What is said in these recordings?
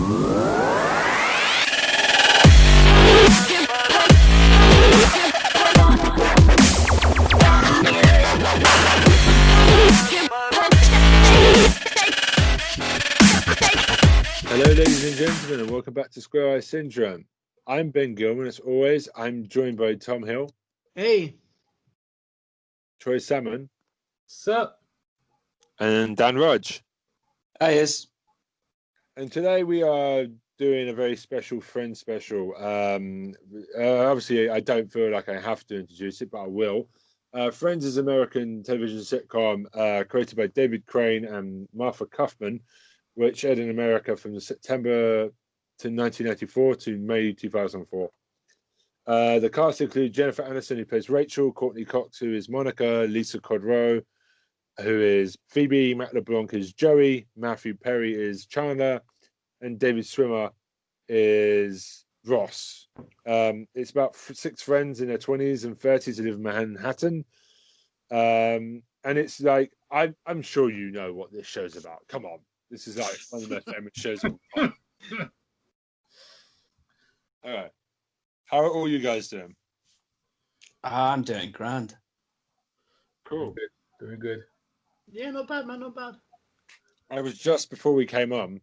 Hello, ladies and gentlemen, and welcome back to Square Eye Syndrome. I'm Ben Gilman. As always, I'm joined by Tom Hill, Hey. Troy Salmon, Sup? and Dan Rudge. Hi, yes. And today we are doing a very special friend special. Obviously, I don't feel like I have to introduce it, but I will. Friends is an American television sitcom created by David Crane and Martha Kaufman, which aired in America from September to 1994 to May 2004. The cast include Jennifer Aniston, who plays Rachel, Courtney Cox, who is Monica, Lisa Kudrow, who is Phoebe, Matt LeBlanc is Joey, Matthew Perry is Chandler, and David Schwimmer is Ross. It's about 6 friends in their 20s and 30s who live in Manhattan. And it's like, I'm sure you know what this show's about. Come on. This is like one of the most famous shows of all time. All right. How are all you guys doing? I'm doing grand. Cool. Very good. Yeah, not bad, man, not bad. I was just before we came on,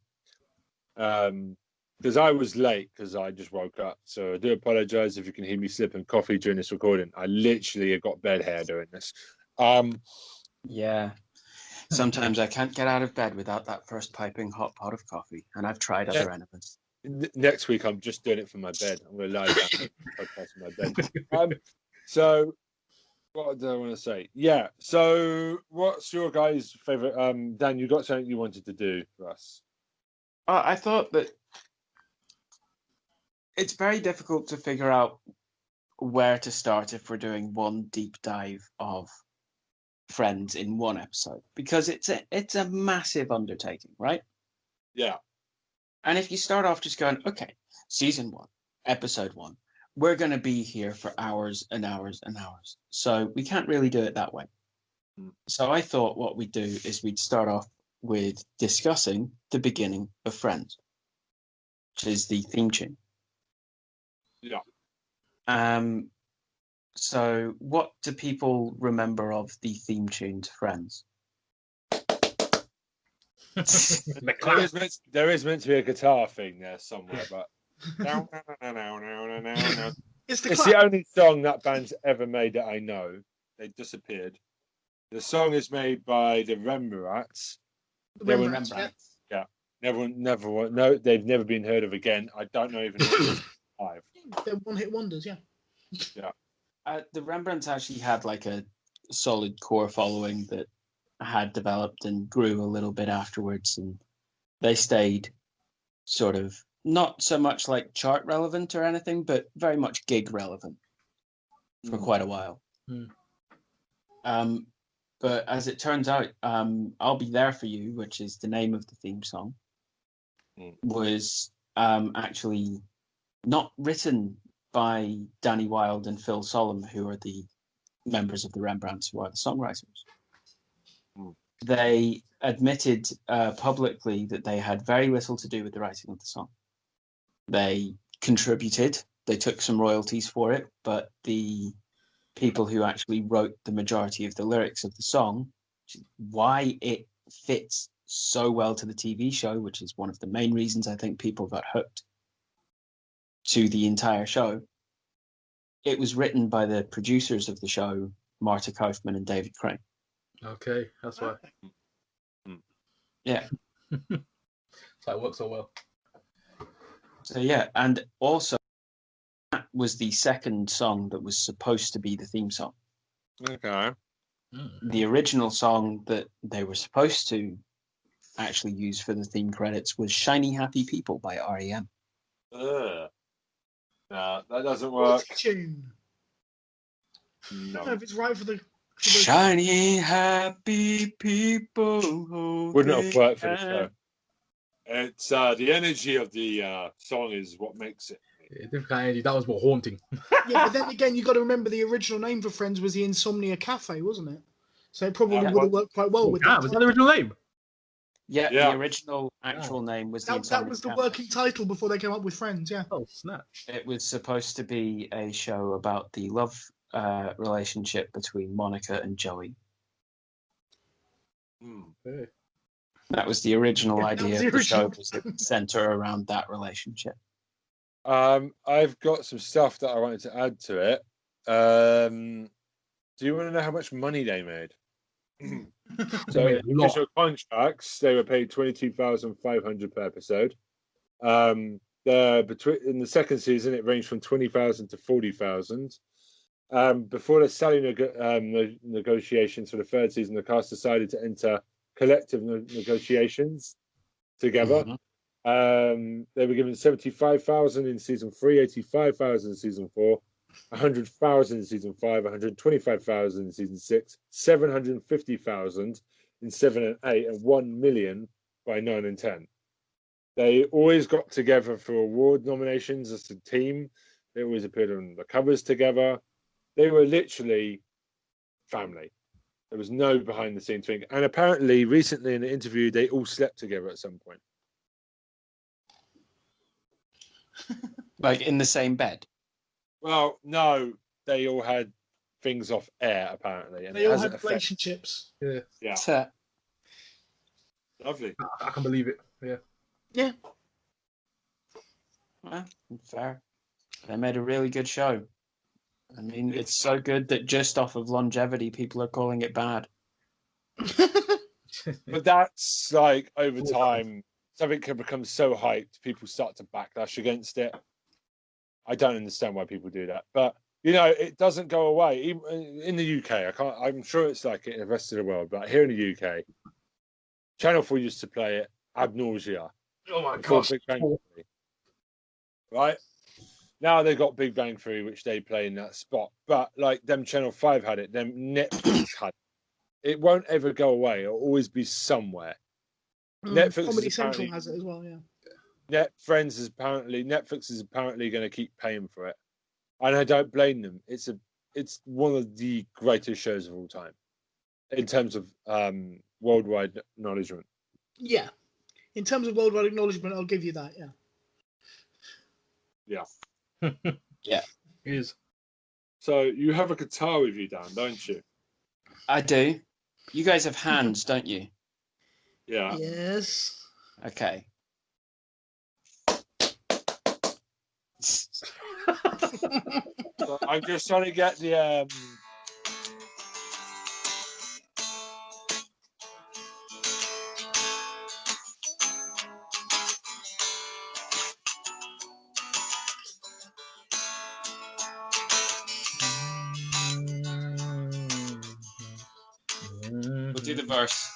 because I was late because I just woke up. So I do apologize if you can hear me sipping coffee during this recording. I literally have got bed hair doing this. Yeah. Sometimes I can't get out of bed without that first piping hot pot of coffee, and I've tried other elements. Next week, I'm just doing it from my bed. I'm going to lie down and podcast from my bed. So, what do I want to say? Yeah. So, what's your guys' favorite? Dan, you got something you wanted to do for us? I thought that it's very difficult to figure out where to start if we're doing one deep dive of Friends in one episode, because it's a massive undertaking, right? Yeah. And if you start off just going, okay, season 1, episode 1, we're going to be here for hours and hours and hours. So we can't really do it that way. So I thought what we'd do is we'd start off with discussing the beginning of Friends, which is the theme tune. Yeah. So what do people remember of the theme tune to Friends? There is meant to be a guitar thing there somewhere, but It's it's the only song that band's ever made that I know. They disappeared. The song is made by the Rembrandts. Rembrandts. Yeah. No, they've never been heard of again. I don't know even if it's live. They're one-hit wonders, yeah. Yeah. The Rembrandts actually had like a solid core following that had developed and grew a little bit afterwards, and they stayed sort of not so much like chart relevant or anything, but very much gig relevant for quite a while. But as it turns out, I'll Be There For You, which is the name of the theme song, was actually not written by Danny Wilde and Phil Solom, who are the members of the Rembrandts, who are the songwriters. They admitted publicly that they had very little to do with the writing of the song. They contributed, they took some royalties for it, but the people who actually wrote the majority of the lyrics of the song, why it fits so well to the TV show, which is one of the main reasons I think people got hooked to the entire show. It was written by the producers of the show, Marta Kaufman and David Crane. Okay, that's why. Yeah. So it works so well. So yeah, and also that was the second song that was supposed to be the theme song. Okay. The original song that they were supposed to actually use for the theme credits was Shiny Happy People by REM. No, that doesn't work. Tune. I No. don't know if it's right for the Shiny happy people. Would not have worked for the show. It's the energy of the song is what makes it. Yeah, different kind of energy. That was more haunting. Yeah, but then again, you got to remember the original name for Friends was the Insomnia Cafe, wasn't it? So it probably would have worked quite well with that. Was that the original name? Yeah, Yeah. the original actual name was the That Insomniac was the Cafe. working title before they came up with Friends. Yeah. Oh snap! It was supposed to be a show about the love relationship between Monica and Joey. Hey. That was the original Yeah, that idea was the of the show, original was it would center around that relationship. I've got some stuff that I wanted to add to it. Do you want to know how much money they made? So made a in lot. official contracts, they were paid 22,500 per episode. In the second season, it ranged from 20,000 to 40,000. Before the salary negotiations for the third season, the cast decided to enter collective negotiations together. They were given 75,000 in season 3, 85,000 in season 4, 100,000 in season 5, 125,000 in season 6, 750,000 in 7 and 8, and 1 million by 9 and 10. They always got together for award nominations as a team. They always appeared on the covers together. They were literally family. There was no behind the scenes thing. And apparently, recently in an interview, they all slept together at some point. Like in the same bed. Well, no, they all had things off air, apparently. And They it all hasn't had affected. relationships. Yeah, Yeah, So, lovely. I can believe it. Yeah. Yeah. well, fair. They made a really good show. I mean, it's so good that just off of longevity, people are calling it bad. But that's like over time, something can become so hyped, people start to backlash against it. I don't understand why people do that, but you know, it doesn't go away. Even in the UK, I'm sure it's like it in the rest of the world, but here in the UK, Channel 4 used to play it ad nausea. Oh my Before gosh. Big Bang Theory. Right? Now they've got Big Bang Theory, which they play in that spot. But like them Channel 5 had it, them Netflix had it. It won't ever go away. It'll always be somewhere. Netflix Comedy is Central apparently- has it as well. Yeah. Netflix is apparently going to keep paying for it. And I don't blame them. It's one of the greatest shows of all time in terms of worldwide acknowledgement. Yeah. In terms of worldwide acknowledgement, I'll give you that. Yeah. Yeah. It is. So you have a guitar with you, Dan, don't you? I do. You guys have hands, don't you? Yeah. Yes. Okay. So I'm just trying to get the We'll do the verse.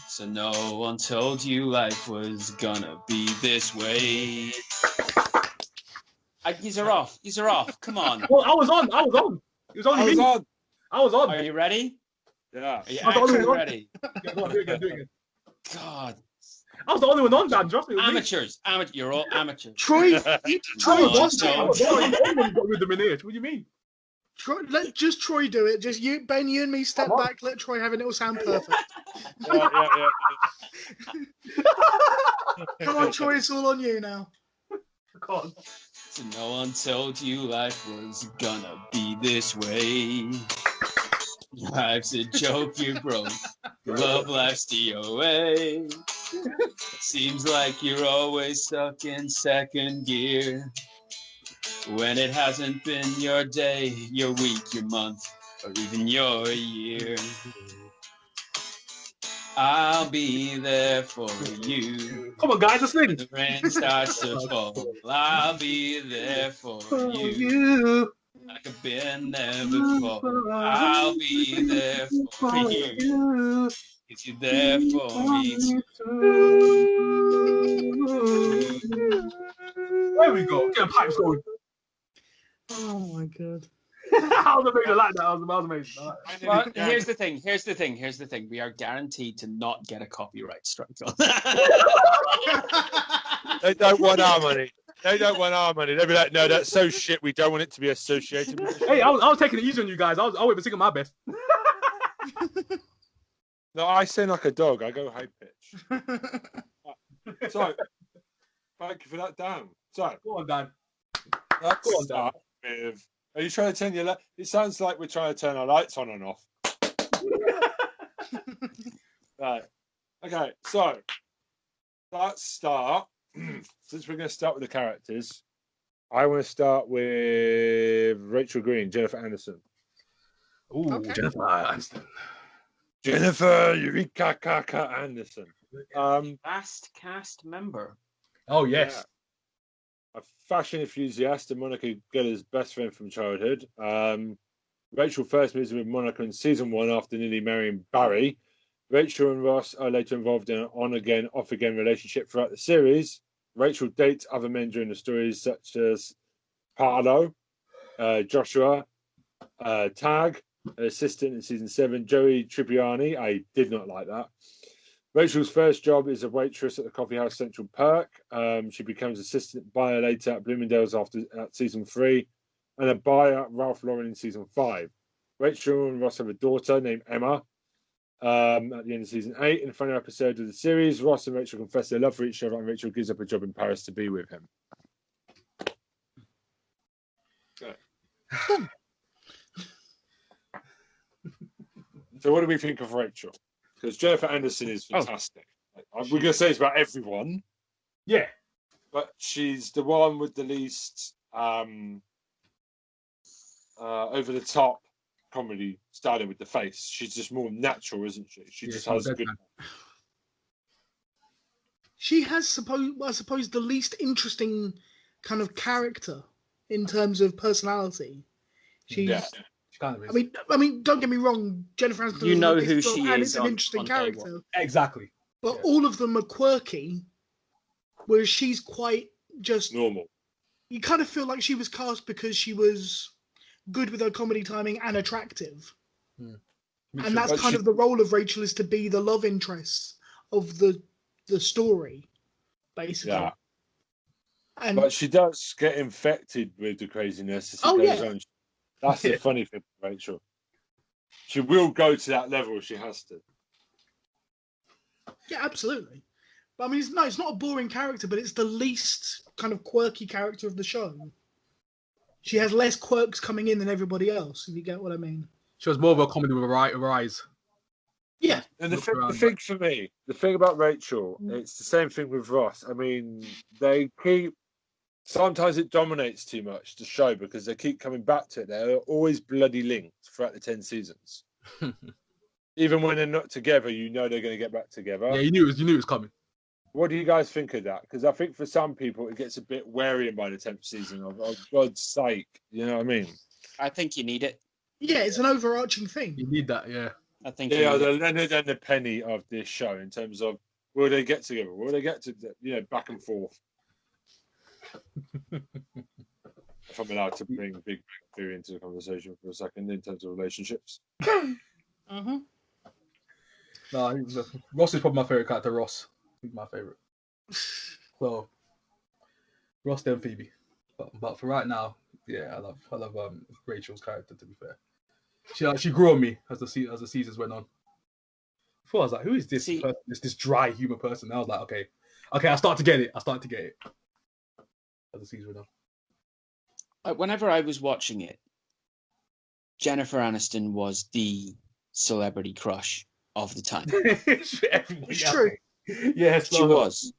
So no one told you life was gonna be this way. These are off. These are off. Come on. Well, I was on. It was only I was me. on. I was on. Are you ready? Yeah. Are you I was the only actually one. ready? Yeah, go on, do it again, do it again. God. I was the only one on, Dan. Trust me. It was me. Amateurs. You're all amateurs. Troy, I Troy, was on. just, I was the only one that got rhythm in here. What do you mean? let just Troy do it. Just you, Ben, you and me step Come on. back. Let Troy have it. It'll sound perfect. Yeah. Come on, Troy. It's all on you now. God. So no one told you life was gonna be this way. Life's a joke, you broke. Love life's DOA. Seems like you're always stuck in second gear. When it hasn't been your day, your week, your month, or even your year. I'll be there for you. Come on, guys, let's sing. When the rain starts to fall, I'll be there for you. You. Like I've been there before. I'll be there for you. Cause you're there for me too. There we go. Get a pipes going. Oh my god. I was amazing. I like that. I was amazing. I like that. Well, here's the thing. We are guaranteed to not get a copyright strike on They don't want our money. They don't want our money. They'll be like, no, that's so shit. We don't want it to be associated with. Hey, I was taking it easy on you guys. I was even singing my best. No, I sing like a dog. I go high pitch. So, thank you for that, Dan. So, Go on, Dan. let's Go on, Dan. start with. Are you trying to turn your light? It sounds like we're trying to turn our lights on and off. Right. Okay. So, let's start. Since we're going to start with the characters, I want to start with Rachel Green, Jennifer Anderson. Ooh, Okay. Jennifer Aniston. Jennifer Eureka Kaka Anderson. Last cast member. Oh yes. A fashion enthusiast and Monica Geller's best friend from childhood. Rachel first moves in with Monica in season 1 after nearly marrying Barry. Rachel and Ross are later involved in an on-again, off-again relationship throughout the series. Rachel dates other men during the stories, such as Paolo, Joshua, Tag, her assistant in season 7, Joey Tribbiani. I did not like that. Rachel's first job is a waitress at the coffee house Central Perk. She becomes assistant buyer later at Bloomingdale's after season 3, and a buyer at Ralph Lauren in season 5. Rachel and Ross have a daughter named Emma. At the end of season 8, in the final episode of the series, Ross and Rachel confess their love for each other, and Rachel gives up a job in Paris to be with him. Okay. So, what do we think of Rachel? Because Jennifer Anderson is fantastic. We're going to say it's about everyone, Yeah. but she's the one with the least over the top comedy, starting with the face. She's just more natural, isn't she? She just has good. She has, I suppose, the least interesting kind of character in terms of personality. She's. Yeah. She kind of is. I mean, don't get me wrong. Jennifer Aniston. You know is who still- she and is it's an on- interesting on day character. one. Exactly. But Yeah. all of them are quirky, whereas she's quite just. Normal. You kind of feel like she was cast because she was good with her comedy timing and attractive. And that's But kind she- of the role of Rachel, is to be the love interest of the story, basically. Yeah. And But she does get infected with the craziness as it Oh, goes yeah. on. That's the funny thing, Rachel. She will go to that level if she has to. yeah, absolutely. But I mean, it's not a boring character, but it's the least kind of quirky character of the show. She has less quirks coming in than everybody else, if you get what I mean. She was more of a comedy with her eyes. Yeah. And Look the around, thing for me, the thing about Rachel, it's the same thing with Ross. I mean, they keep. Sometimes it dominates too much the show because they keep coming back to it. They're always bloody linked throughout the 10 seasons. Even when they're not together, you know they're going to get back together. Yeah, you knew it was coming. What do you guys think of that? Because I think for some people it gets a bit wearying by the 10th season. Of oh, God's sake, you know what I mean? I think you need it. Yeah, it's an overarching thing. You need that, yeah. I think Yeah, you need the it. Leonard and the Penny of this show in terms of will they get together? Will they get to back and forth? If I'm allowed to bring Big Bang Theory into the conversation for a second in terms of relationships. Mm-hmm. No, Ross is probably my favorite character. Ross, he's my favorite. So, Ross then Phoebe, but for right now, yeah, I love Rachel's character. To be fair, she grew on me as the seasons went on. Before I was like, who is this person? This dry humor person? And I was like, okay, I start to get it. As the seasons went on. Whenever I was watching it, Jennifer Aniston was the celebrity crush of the time. It's true. Yes, She was.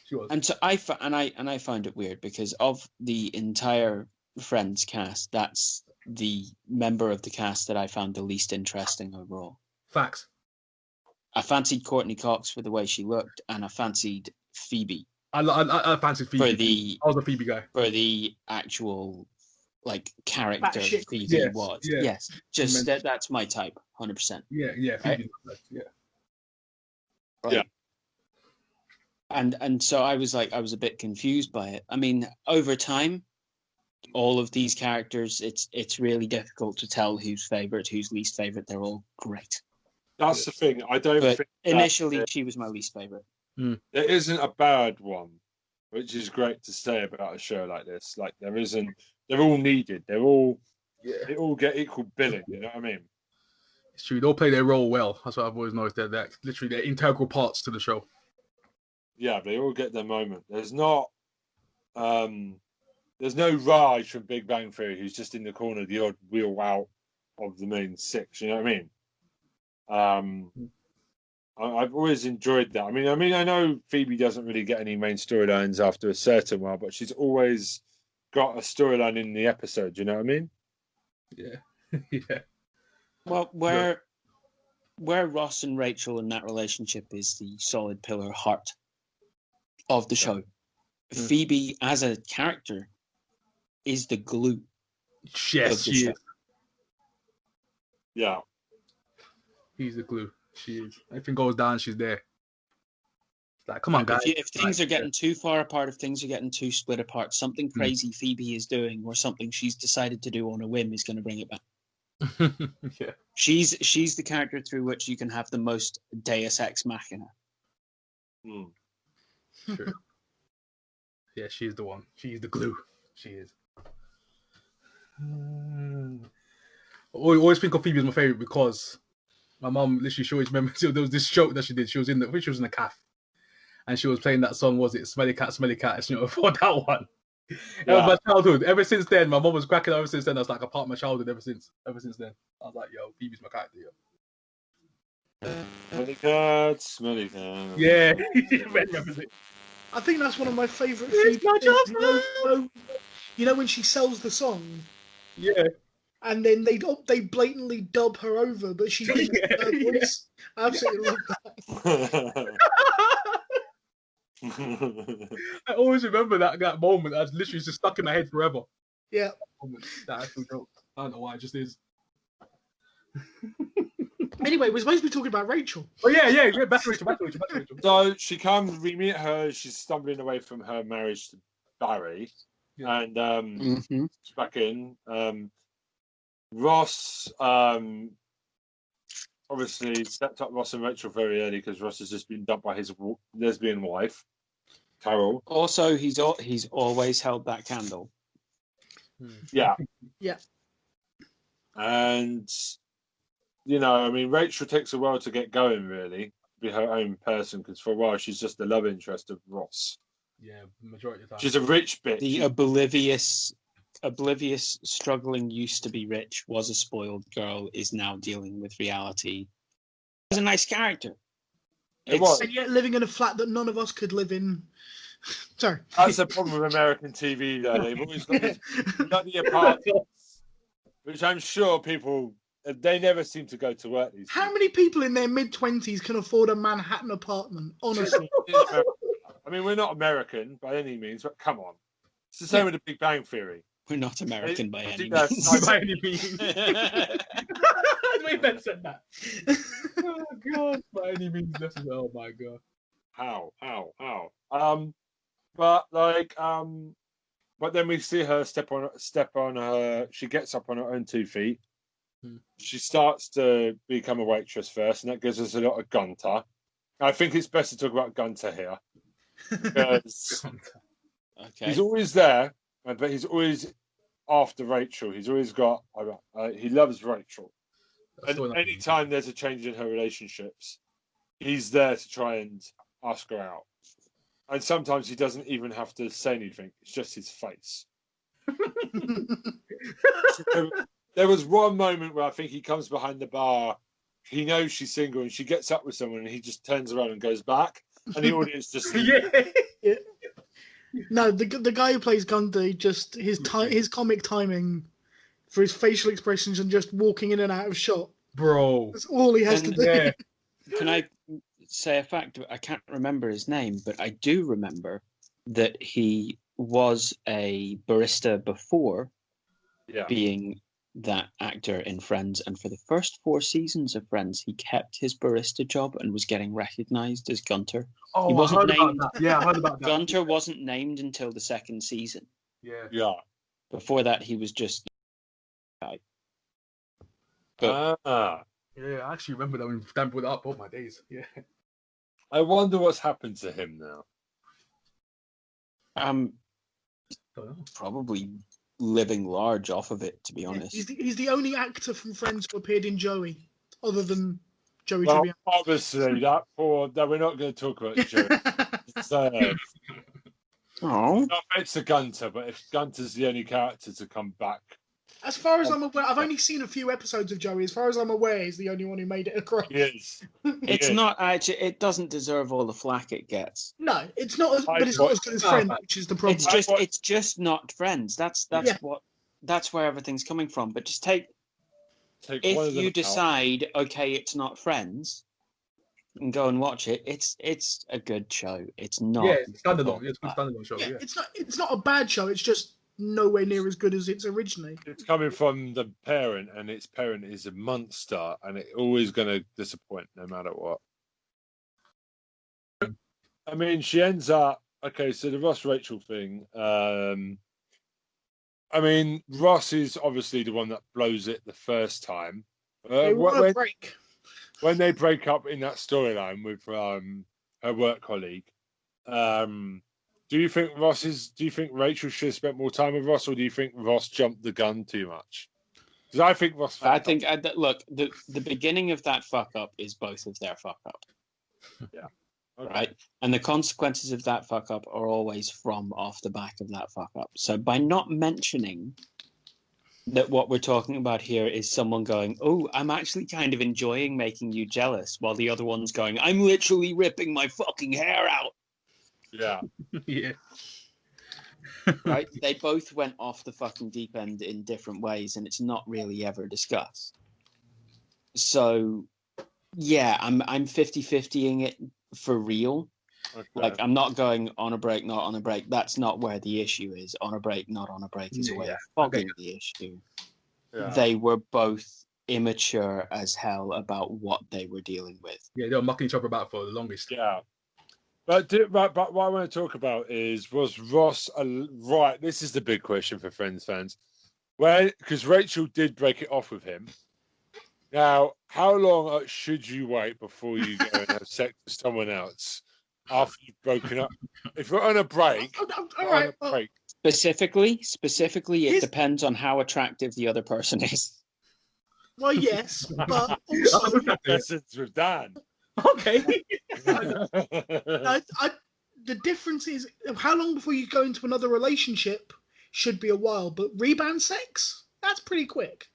She was. And so I found it weird because of the entire Friends cast, that's the member of the cast that I found the least interesting overall. Facts. I fancied Courtney Cox for the way she looked, and I fancied Phoebe I fancied Phoebe. I was a Phoebe guy. for the actual character Batshit. Phoebe Yes, was. yeah. Yes, just that's my type, 100%. Yeah, Phoebe. Yeah. Yeah. And so I was a bit confused by it. I mean, over time, all of these characters, it's really difficult to tell who's favorite, who's least favorite. They're all great. That's the thing. I don't But think initially, she was my least favorite. there isn't a bad one, which is great to say about a show like this. Like there isn't. They're all needed. They all get equal billing. You know what I mean? It's true. They'll play their role well. That's what I've always noticed. They're literally they're integral parts to the show. Yeah, they all get their moment. There's no Raj from Big Bang Theory who's just in the corner, the odd wheel out of the main six. You know what I mean? I've always enjoyed that. I mean, I know Phoebe doesn't really get any main storylines after a certain while, but she's always got a storyline in the episode. You know what I mean? Yeah, yeah. Well, where Ross and Rachel in that relationship is the solid pillar heart of the show. Phoebe, as a character, is the glue. Yes, of the she show. is. Yeah. He's the glue. She is. Everything goes down, she's there. It's like, come on, guys. If things are getting too far apart, if things are getting too split apart, something crazy Phoebe is doing or something she's decided to do on a whim is going to bring it back. Yeah. She's the character through which you can have the most Deus Ex Machina. True. Yeah, she's the one. She's the glue. She is. I always think of Phoebe as my favorite because my mum literally, she always remembers there was this joke that she did. She was in the, I think she was in a calf, and she was playing that song. Was it "Smelly Cat, Smelly Cat"? You know, for that one. That was my childhood. Ever since then, my mum was cracking. Ever since then, that's like a part of my childhood. Ever since then, I was like, "Yo, Phoebe's my character." Yo. Smelly cat. Yeah, remembers it. I think that's one of my favourite Phoebe things. You know when she sells the song? Yeah. And then they blatantly dub her over, but she didn't have her voice. I absolutely love that. I always remember that moment. That's literally just stuck in my head forever. Yeah. That actual joke. I don't know why, it just is. Anyway, we're supposed to be talking about Rachel. Oh yeah. Back to Rachel. So she comes, we meet her. She's stumbling away from her marriage to Barry, and she's back in. Ross obviously stepped up Ross and Rachel very early because Ross has just been dumped by his lesbian wife, Carol. Also, he's always held that candle. Yeah. Yeah. And you know, I mean, Rachel takes a while to get going, really, be her own person, because for a while she's just the love interest of Ross. Yeah, majority of the time. She's a rich bitch. The oblivious, struggling, used to be rich, was a spoiled girl, is now dealing with reality. It's a nice character. It was. And yet living in a flat that none of us could live in. Sorry. That's the problem with American TV, though. They've always got these bloody apartments, which I'm sure people, they never seem to go to work these How days. many people in their mid-20s can afford a Manhattan apartment? Honestly. I mean, we're not American by any means, but come on. It's the same with the Big Bang Theory. We're not American by any that's means. like- By any means. We better said that. Oh god, by any means necessary. Oh my god. How? But then we see her step on her. She gets up on her own 2 feet. She starts to become a waitress first, and that gives us a lot of Gunter. I think it's best to talk about Gunter here because he's always there, but he's always after Rachel. He's always got. He loves Rachel, and anytime there's a change in her relationships, he's there to try and ask her out. And sometimes he doesn't even have to say anything; it's just his face. There was one moment where I think he comes behind the bar. He knows she's single, and she gets up with someone, and he just turns around and goes back, and the audience just Yeah. No, the guy who plays Gunter, just his comic timing for his facial expressions and just walking in and out of shot. Bro. That's all he has to do. Yeah. Can I say a fact? I can't remember his name, but I do remember that he was a barista before being that actor in Friends, and for the first 4 seasons of Friends, he kept his barista job and was getting recognised as Gunter. Oh, he wasn't named. Yeah, I heard about that. Gunter wasn't named until the 2nd season. Yeah. Before that, he was just. Yeah, I actually remember that when Dan put it up. Oh my days. Yeah. I wonder what's happened to him now. Probably living large off of it, to be honest. He's the only actor from Friends who appeared in Joey. other than Joey Well, Tribbiani. obviously, that poor. No, we're not going to talk about Joey. So, Oh, no offense to Gunter, but if Gunter's the only character to come back, As far as I'm aware, I've only seen a few episodes of Joey. As far as I'm aware, he's the only one who made it across. he is. it's not actually. It doesn't deserve all the flack it gets. No, it's not, but it's not as good as No, Friends, but which is the problem. It's just not Friends. That's Yeah. that's where everything's coming from. But just take Take one if of them you out. decide, okay, it's not Friends, and go and watch it. It's a good show. It's not. Yeah, it's standalone. It's a good standalone show. Yeah, Yeah. it's not a bad show. It's just nowhere near as good as it's originally. It's coming from the parent, and its parent is a monster, and it's always going to disappoint no matter what. I mean, she ends up okay. So the Ross Rachel thing. I mean, Ross is obviously the one that blows it the first time. They want a break. When they break up in that storyline with her work colleague, do you think Rachel should have spent more time with Ross, or do you think Ross jumped the gun too much? Because I think Ross. Look, the beginning of that fuck up is both of their fuck up. Yeah. Okay. Right, and the consequences of that fuck up are always from off the back of that fuck up. So by not mentioning that what we're talking about here is someone going, oh, I'm actually kind of enjoying making you jealous, while the other one's going, I'm literally ripping my fucking hair out. Yeah. Yeah. Right? They both went off the fucking deep end in different ways, and it's not really ever discussed. So, yeah, I'm 50-50ing it for real. Okay. Like, I'm not going on a break, not on a break. That's not where the issue is. On a break, not on a break is a way of fogging the issue. Yeah. They were both immature as hell about what they were dealing with. Yeah, they were mucking each other about for the longest. Yeah. But what I want to talk about was Ross right? This is the big question for Friends fans. Well, because Rachel did break it off with him. Now, how long should you wait before you go and have sex with someone else after you've broken up? If you're on a break, All right. Specifically, it Here's- depends on how attractive the other person is. Well, yes, but also, lessons with Dan. Okay. the difference is how long before you go into another relationship should be a while, but rebound sex, that's pretty quick.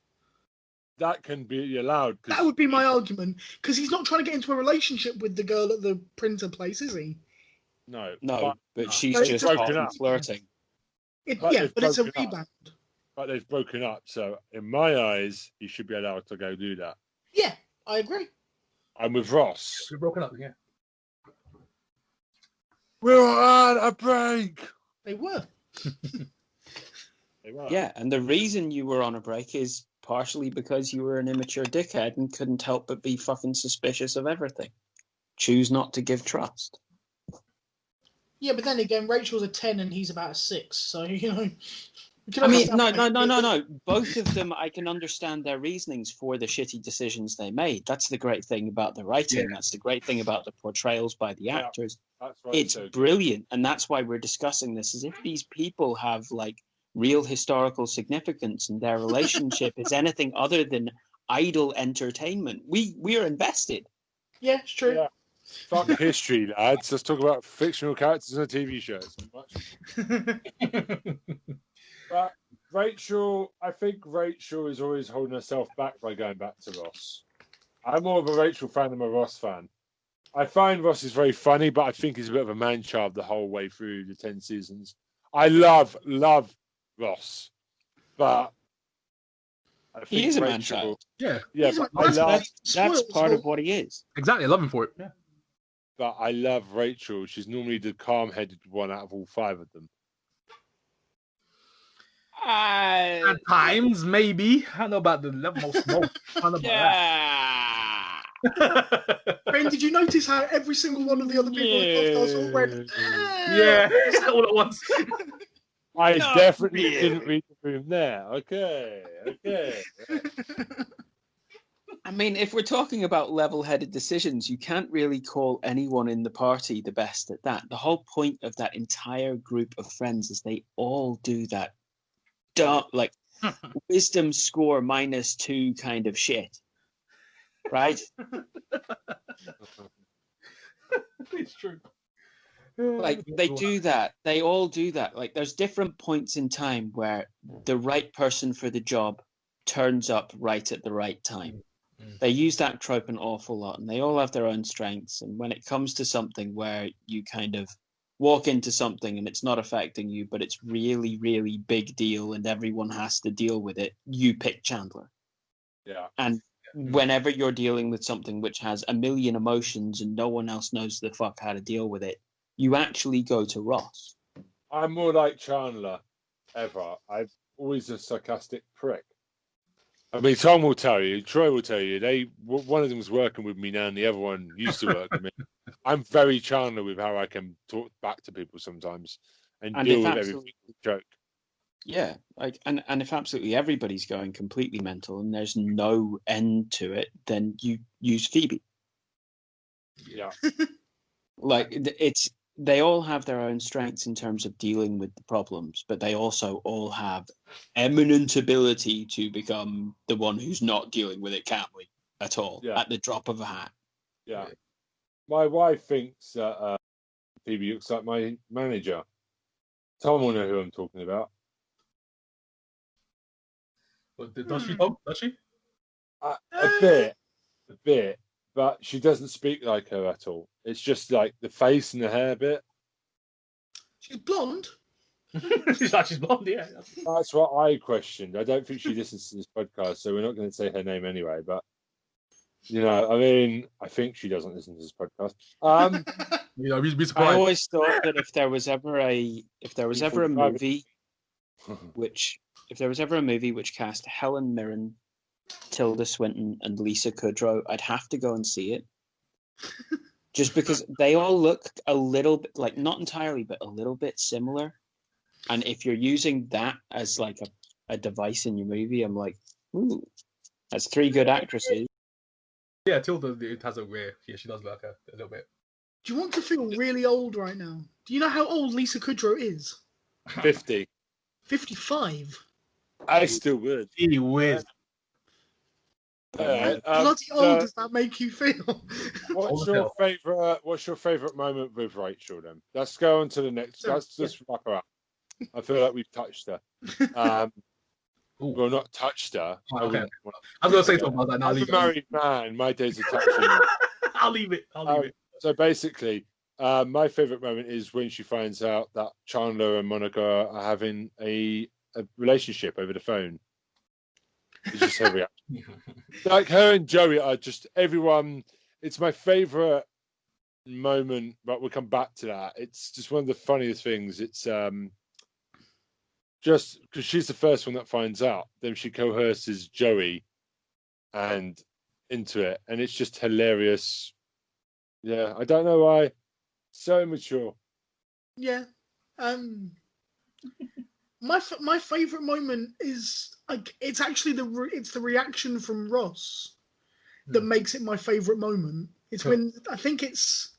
That can be allowed. That would be my argument, because he's not trying to get into a relationship with the girl at the printer place, is he? No, but she's They've just broken hot and up. flirting. But Yeah, they've but it's a broken up. rebound. But they've broken up. So, in my eyes, he should be allowed to go do that. Yeah, I agree. I'm with Ross. We're broken up, yeah. We're on a break. They were. They were. Yeah, and the reason you were on a break is partially because you were an immature dickhead and couldn't help but be fucking suspicious of everything. Choose not to give trust. Yeah, but then again, Rachel's a 10 and he's about a 6, so, you know. I mean, no. Both of them, I can understand their reasonings for the shitty decisions they made. That's the great thing about the writing. Yeah. That's the great thing about the portrayals by the actors. That's right. It's so brilliant, and that's why we're discussing this. As if these people have like real historical significance, and their relationship is anything other than idle entertainment. We are invested. Yeah, it's true. Yeah. Fuck history, lads. Let's talk about fictional characters in a TV show. But Rachel, I think Rachel is always holding herself back by going back to Ross. I'm more of a Rachel fan than a Ross fan. I find Ross is very funny, but I think he's a bit of a man-child the whole way through the 10 seasons. I love Ross, but I think He is a Rachel- man-child. Yeah, Yeah, but I love, That's part of what he is. exactly. I love him for it. Yeah. but I love Rachel. She's normally the calm-headed one out of all 5 of them. At times, maybe. I don't know about the level most. I don't know about Yeah. that. Ben, did you notice how every single one of the other people in the podcast all went, Yeah, all at once. I Not definitely really. didn't read the room there. Okay. I mean, if we're talking about level-headed decisions, you can't really call anyone in the party the best at that. The whole point of that entire group of friends is they all do that wisdom score -2 kind of shit. right? It's true. Like they do that. They all do that. Like there's different points in time where the right person for the job turns up right at the right time. They use that trope an awful lot, and they all have their own strengths. And when it comes to something where you kind of walk into something and it's not affecting you, but it's really, really big deal and everyone has to deal with it, you pick Chandler. Yeah. And whenever you're dealing with something which has a million emotions and no one else knows the fuck how to deal with it, you actually go to Ross. I'm more like Chandler ever. I'm always a sarcastic prick. I mean, Tom will tell you, Troy will tell you, one of them was working with me now and the other one used to work with me. I'm very Chandler with how I can talk back to people sometimes and deal with everything with a joke. Yeah, like and if absolutely everybody's going completely mental and there's no end to it, then you use Phoebe. Yeah. Like they all have their own strengths in terms of dealing with the problems, but they also all have eminent ability to become the one who's not dealing with it, can't we? At all, at the drop of a hat. Yeah. My wife thinks that Phoebe looks like my manager. Tom will know who I'm talking about. But does she, Tom? Does she? A bit, but she doesn't speak like her at all. It's just like the face and the hair bit. She's blonde. She's blonde, yeah. That's what I questioned. I don't think she listens to this podcast, so we're not going to say her name anyway. But I mean, I think she doesn't listen to this podcast. Be surprised. I always thought that if there was ever a movie which cast Helen Mirren, Tilda Swinton, and Lisa Kudrow, I'd have to go and see it. Just because they all look a little bit, like not entirely, but a little bit similar. And if you're using that as like a device in your movie, I'm like, ooh, that's three good actresses. Yeah, Tilda has a weird. Yeah, she does look a little bit. Do you want to feel really old right now? Do you know how old Lisa Kudrow is? 50. 55. I still would. Gee whiz. How bloody old does that make you feel? What's your favorite moment with Rachel then? Let's go on to the next. Let's just wrap her up. I feel like we've touched her. Well, not touched her. Okay. I was going to say something about that. I'm a married man. My days are touching. I'll leave it. So basically, my favorite moment is when she finds out that Chandler and Monica are having a relationship over the phone. It's just her reaction. Like her and Joey are just everyone. It's my favorite moment, but we'll come back to that. It's just one of the funniest things. It's just because she's the first one that finds out, then she coerces Joey and into it, and it's just hilarious. Yeah, I don't know why. So immature. Yeah. My favorite moment is like it's actually the reaction from Ross that makes it my favorite moment. It's when I think it's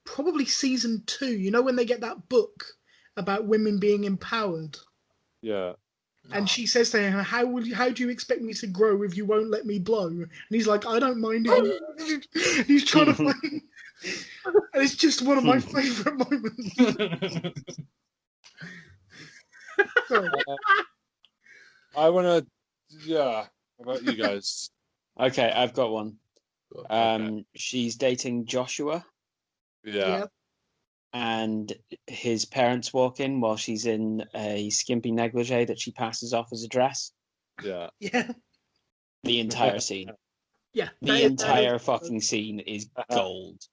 probably season 2. You know when they get that book about women being empowered. Yeah. And she says to him, "How do you expect me to grow if you won't let me blow?" And he's like, "I don't mind it." He's trying to find, and it's just one of my favorite moments. I want to. Yeah. How about you guys? Okay, I've got one. Okay. She's dating Joshua. Yeah. And his parents walk in while she's in a skimpy negligee that she passes off as a dress. Yeah. Yeah. The entire scene. Yeah. The entire fucking scene is gold.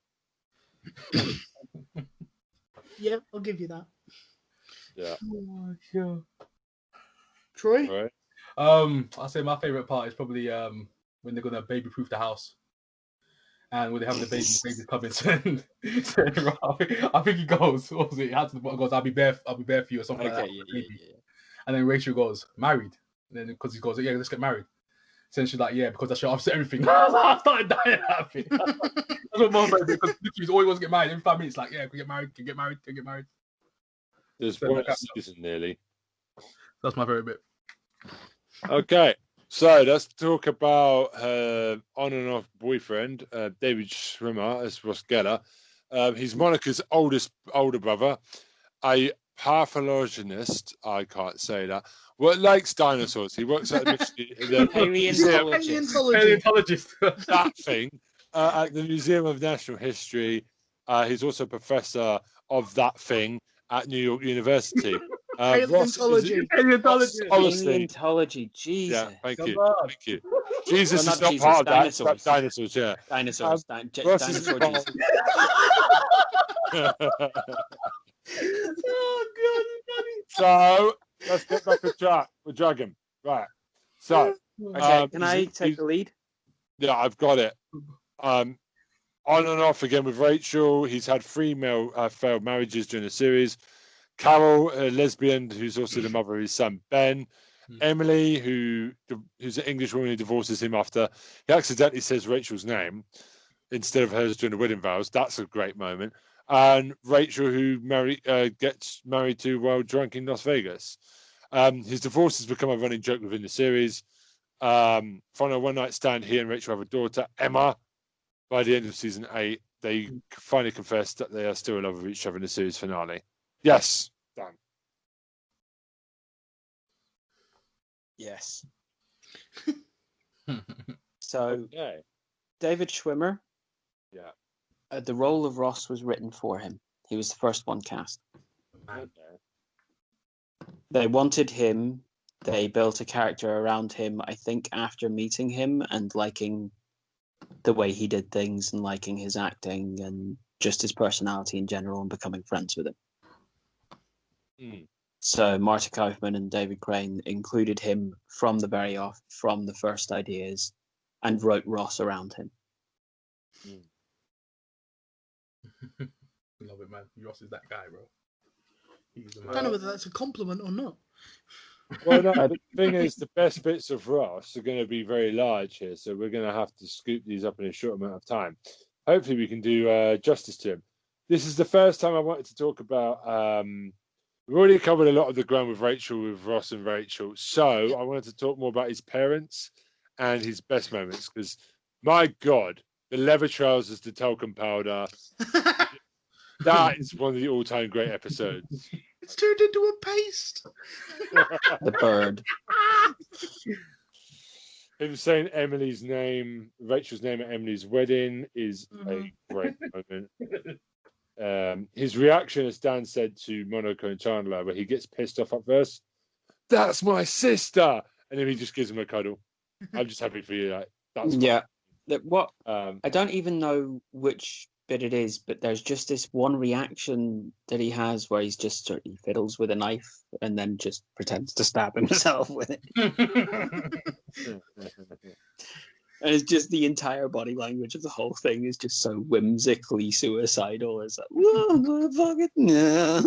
Yeah, I'll give you that. Yeah. Oh, yeah. Troy? Right. I'll say my favorite part is probably when they're gonna baby proof the house. And when they have the baby's coming, I think he goes, what was it? He had to goes, I'll be bare for you or something like that. Yeah. And then Rachel goes, married. And then because he goes, yeah, let's get married. So then she's like, yeah, because that should upset everything. I started dying laughing. That's what Mom said, because he's always wants to get married. Every 5 minutes, like, yeah, can get married. There's So one like, season nearly. that's my favorite bit. Okay. So let's talk about her on and off boyfriend, David Schwimmer, as Ross Geller. He's Monica's older brother, a pathologist. I can't say that. Well, likes dinosaurs. He works at the Paleontologist. that thing at the Museum of Natural History. He's also a professor of that thing at New York University. Paleontology. Paleontology. Jesus. Yeah, thank Come you. on. Thank you. Jesus Well, is not not Jesus, part of that. dinosaurs. But dinosaurs, yeah. Dinosaurs. Ross is Dinosaur involved. Jesus. Oh god, So let's get back on track with Dragon. Right. So Okay, can I take the lead? yeah, I've got it. On and off again with Rachel. He's had 3 failed marriages during the series. Carol, a lesbian, who's also the mother of his son Ben. Emily, who's an English woman who divorces him after he accidentally says Rachel's name instead of hers during the wedding vows. That's a great moment. And Rachel, who gets married to while drunk in Las Vegas. His divorce has become a running joke within the series. Following a one-night stand, he and Rachel have a daughter, Emma. By the end of season 8, they finally confess that they are still in love with each other in the series finale. Yes, done. Yes. So, Okay. David Schwimmer, Yeah. the role of Ross was written for him. He was the first one cast. Okay. They wanted him. They built a character around him, I think, after meeting him and liking the way he did things and liking his acting and just his personality in general and becoming friends with him. Mm. So Marta Kaufman and David Crane included him from the very off, from the first ideas, and wrote Ross around him. Love it, man. Ross is that guy, bro. He's I don't know whether that's a compliment or not. Well, no, the thing is, the best bits of Ross are going to be very large here, so we're going to have to scoop these up in a short amount of time. Hopefully, we can do justice to him. This is the first time I wanted to talk about. We've already covered a lot of the ground with Rachel, with Ross and Rachel. So I wanted to talk more about his parents and his best moments, because my God, the leather trousers, the talcum powder. That is one of the all-time great episodes. It's turned into a paste. The bird. Him saying Emily's name, Rachel's name at Emily's wedding is a great moment. His reaction, as Dan said to Monica and Chandler, where he gets pissed off at first, "That's my sister," and then he just gives him a cuddle. I'm just happy for you. Like, that's What? I don't even know which bit it is, but there's just this one reaction that he has where he's just he fiddles with a knife and then just pretends to stab himself with it. And it's just the entire body language of the whole thing is just so whimsically suicidal. It's like, whoa, I'm gonna fuck it now.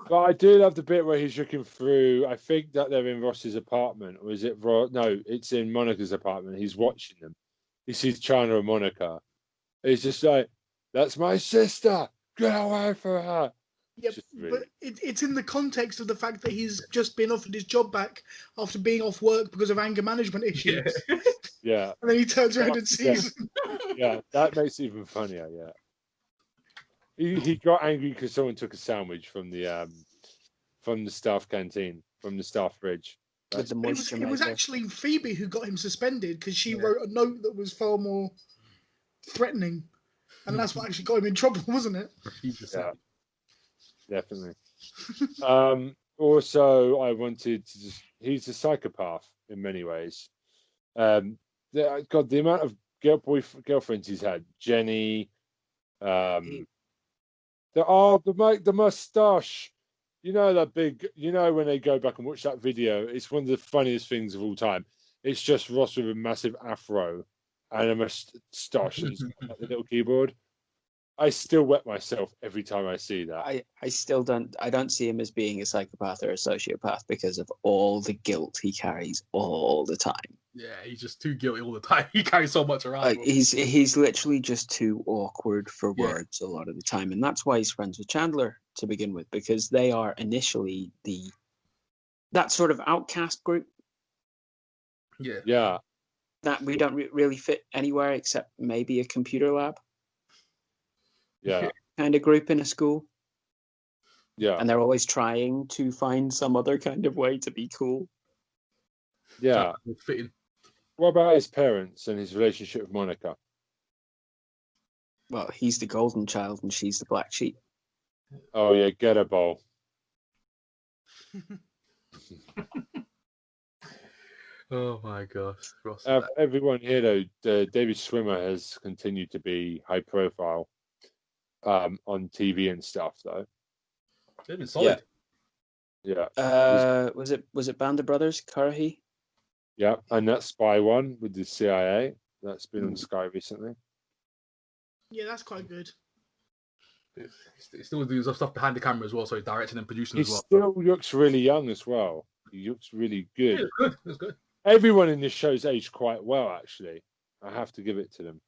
But I do love the bit where he's looking through. I think that they're in Ross's apartment, or is it Ross? No, it's in Monica's apartment. He's watching them. He sees Chandler and Monica. He's just like, "That's my sister. Get away from her." Yep, but it's in the context of the fact that he's just been offered his job back after being off work because of anger management issues. Yeah. And then he turns around and sees him. Yeah, that makes it even funnier. Yeah. He got angry because someone took a sandwich from the staff canteen, from the staff fridge. With the moisture it was actually Phoebe who got him suspended because she wrote a note that was far more threatening, and that's what actually got him in trouble, wasn't it? Yeah, definitely. Also, I wanted to he's a psychopath in many ways. God, the amount of girlfriends he's had. Jenny, the mustache. You know that big. You know when they go back and watch that video, it's one of the funniest things of all time. It's just Ross with a massive afro and a moustache and like the little keyboard. I still wet myself every time I see that. I still don't. I don't see him as being a psychopath or a sociopath because of all the guilt he carries all the time. Yeah, he's just too guilty all the time. He carries so much around. Like, he's literally just too awkward for words a lot of the time, and that's why he's friends with Chandler to begin with, because they are initially the that sort of outcast group Yeah. Yeah, that we don't really fit anywhere except maybe a computer lab yeah, kind of group in a school. yeah, And they're always trying to find some other kind of way to be cool. yeah. Fitting. What about his parents and his relationship with Monica? Well, he's the golden child and she's the black sheep. Oh yeah, get a bowl. Oh my gosh, Ross. Everyone here though, David Schwimmer has continued to be high profile on TV and stuff though. They've been solid. Yeah, Was it Band of Brothers, Currahee? yeah, and that Spy one with the CIA that's been on Sky recently. Yeah, that's quite good. He's still doing stuff behind the camera as well, so he's directing and producing He as well. still looks really young as well. He looks really Yeah, good. it's good. It's good. Everyone in this show's aged quite well, actually. I have to give it to them.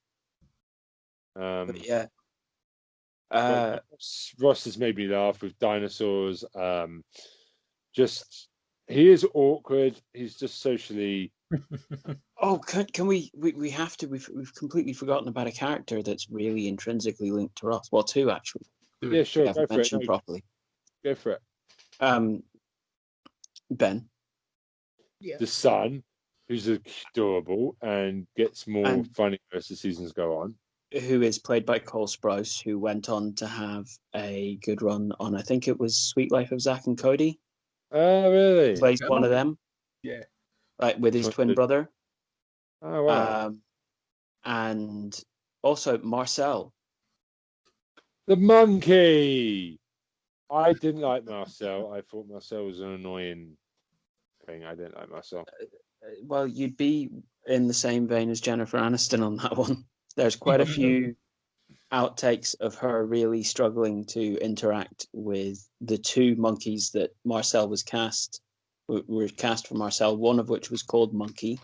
But yeah. Ross has made me laugh with dinosaurs. Just he is awkward. He's just socially. Oh, can we have to? We've completely forgotten about a character that's really intrinsically linked to Ross. Well, two actually. Yeah, sure. I Go haven't for it. mentioned No, properly. go for it. Ben. Yeah. The son, who's adorable and gets more funny as the seasons go on. Who is played by Cole Sprouse, who went on to have a good run on, I think it was Sweet Life of Zack and Cody. Oh, really? Plays one of them. Yeah. Right, with his twin brother. Oh, wow. And also Marcel. The monkey! I didn't like Marcel. I thought Marcel was an annoying thing. I didn't like Marcel. Well, you'd be in the same vein as Jennifer Aniston on that one. There's quite a few outtakes of her really struggling to interact with the two monkeys that Marcel was were cast for Marcel, one of which was called Monkey,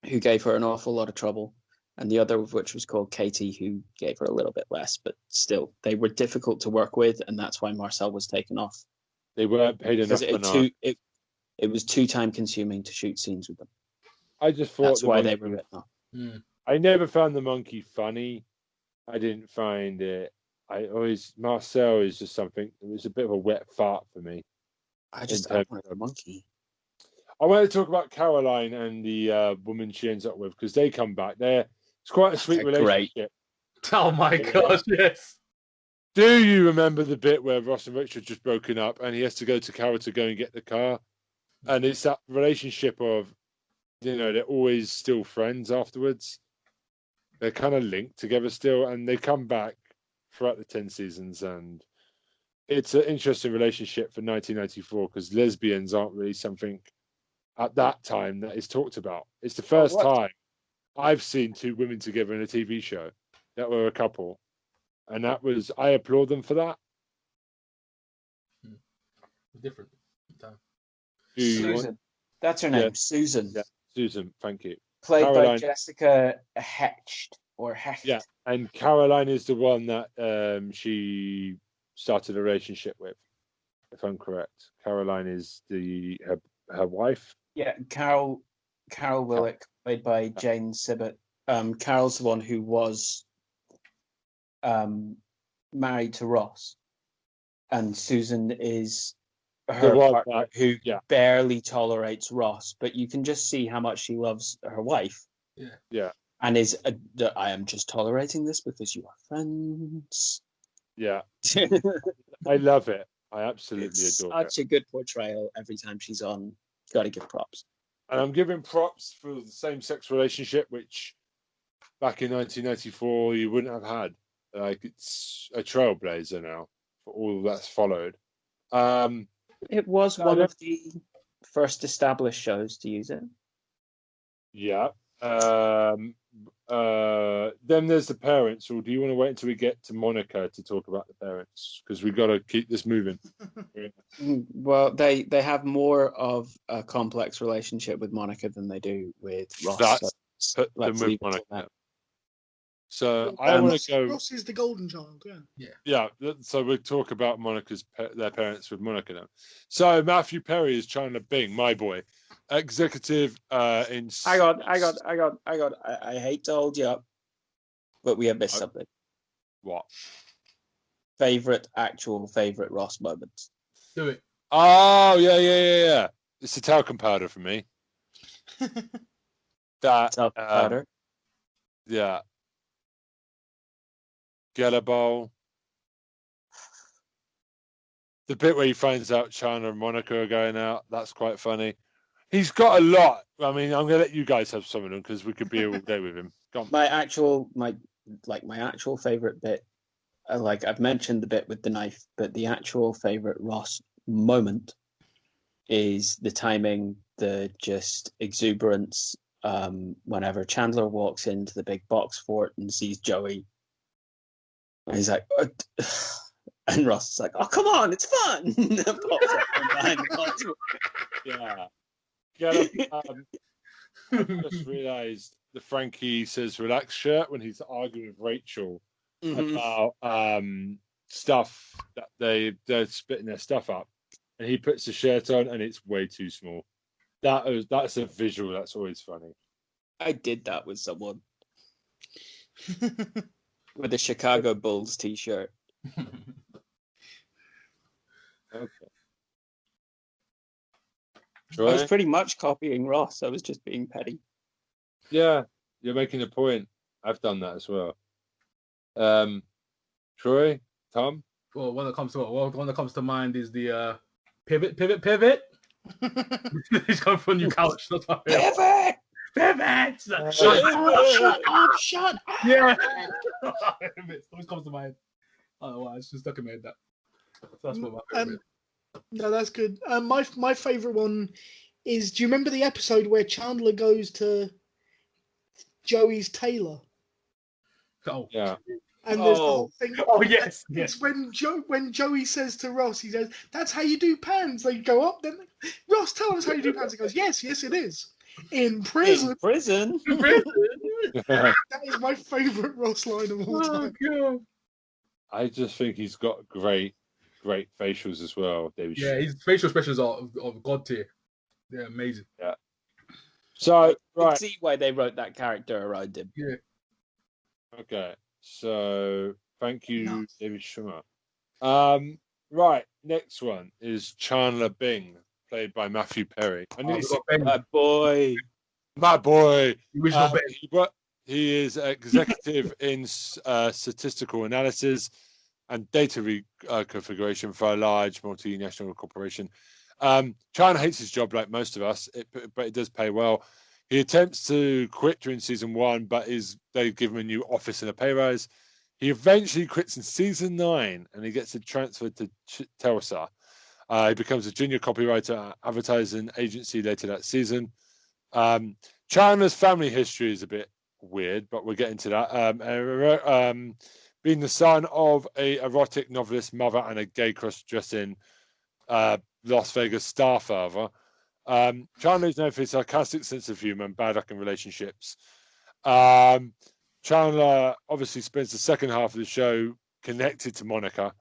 who gave her an awful lot of trouble, and the other of which was called Katie, who gave her a little bit less, but still, they were difficult to work with, and that's why Marcel was taken off. They weren't paid enough. It was too time consuming to shoot scenes with them. I just thought that's why they were written off. I never found the monkey funny. I didn't find it. Marcel is just something. It was a bit of a wet fart for me. I wanted a monkey. I want to talk about Caroline and the woman she ends up with because they come back. It's quite a sweet relationship. Great. Oh my gosh, yes. Do you remember the bit where Ross and Richard just broken up and he has to go to Carol to go and get the car? And it's that relationship of, they're always still friends afterwards. They're kind of linked together still, and they come back throughout the 10 seasons. And it's an interesting relationship for 1994 because lesbians aren't really something at that time that is talked about. It's the first time I've seen two women together in a TV show that were a couple. And I applaud them for that. Different. Susan. That's her name, yeah. Susan. Yeah, Susan, thank you. Played Caroline, by Jessica Hecht. Yeah, and Caroline is the one that she started a relationship with, if I'm correct. Caroline is her wife. Yeah, Carol Willick, played by Jane Sibbett. Carol's the one who was married to Ross, and Susan is her partner who barely tolerates Ross, but you can just see how much she loves her wife. Yeah. And I am just tolerating this because you are friends. Yeah. I love it. I absolutely adore it. Such a good portrayal every time she's on. Got to give props. And I'm giving props for the same-sex relationship, which back in 1994 you wouldn't have had. Like, it's a trailblazer now for all that's followed. It was one of the first established shows to use it. Yeah. Then there's the parents. Or do you want to wait until we get to Monica to talk about the parents? Because we've got to keep this moving. Well, they have more of a complex relationship with Monica than they do with Ross. Let's move Monica. So I want Ross, to go. Ross is the golden child. Yeah. Yeah, so we'll talk about their parents with Monica now. So Matthew Perry is Chandler Bing, my boy, executive in. Hang on. I hate to hold you up, but we have missed something. What? Actual favorite Ross moments. Do it. Oh yeah. It's the talcum powder for me. That Talcum powder. Yeah. Geller Bowl. The bit where he finds out Chandler and Monica are going out, that's quite funny. He's got a lot. I mean, I'm going to let you guys have some of them because we could be here all day with him. Go on. My actual favorite bit, like I've mentioned the bit with the knife, but the actual favorite Ross moment is the timing, the just exuberance. Whenever Chandler walks into the big box fort and sees Joey, and he's like, and Ross is like, "Oh, come on, it's fun!" And pops up from behind the box. Yeah. I just realised the Frankie Says Relax shirt when he's arguing with Rachel about stuff that they're splitting their stuff up, and he puts the shirt on and it's way too small. That's a visual that's always funny. I did that with someone with a Chicago Bulls t-shirt. Okay. I was pretty much copying Ross. I was just being petty. Yeah, you're making a point. I've done that as well. Troy, Tom. Well, one that comes to mind is the pivot. He's coming from your couch. That's my favorite. Pivot. Shut up! Yeah. It always comes to mind. I don't know why. It's just stuck in my head that. So that's what my favorite. No, that's good. My favorite one is. Do you remember the episode where Chandler goes to Joey's tailor? Oh Yeah. And there's the whole thing. Oh yes. It's when Joey says to Ross, he goes, "That's how you do pans." They go up. Then Ross, tell us how you do pans. He goes, "Yes, it is." In prison. That is my favorite Ross line of all time. God. I just think he's got great facials as well, David. Yeah, his facial expressions are of god tier. They're amazing. Yeah. So I can see why they wrote that character around him. Yeah. Okay. So thank you, Nice. David Schwimmer. Right, next one is Chandler Bing, played by Matthew Perry. My boy. My boy. The original Ben. He is executive in statistical analysis and data configuration for a large multinational corporation. Chandler hates his job like most of us, but it does pay well. He attempts to quit during season 1, but they give him a new office and a pay rise. He eventually quits in season 9, and he gets transferred to Telstar. He becomes a junior copywriter at advertising agency later that season. Chandler's family history is a bit weird, but we'll get into that. Being the son of a erotic novelist mother and a gay cross-dressing Las Vegas star father, Chandler is known for his sarcastic sense of humor and bad luck in relationships. Chandler obviously spends the second half of the show connected to Monica,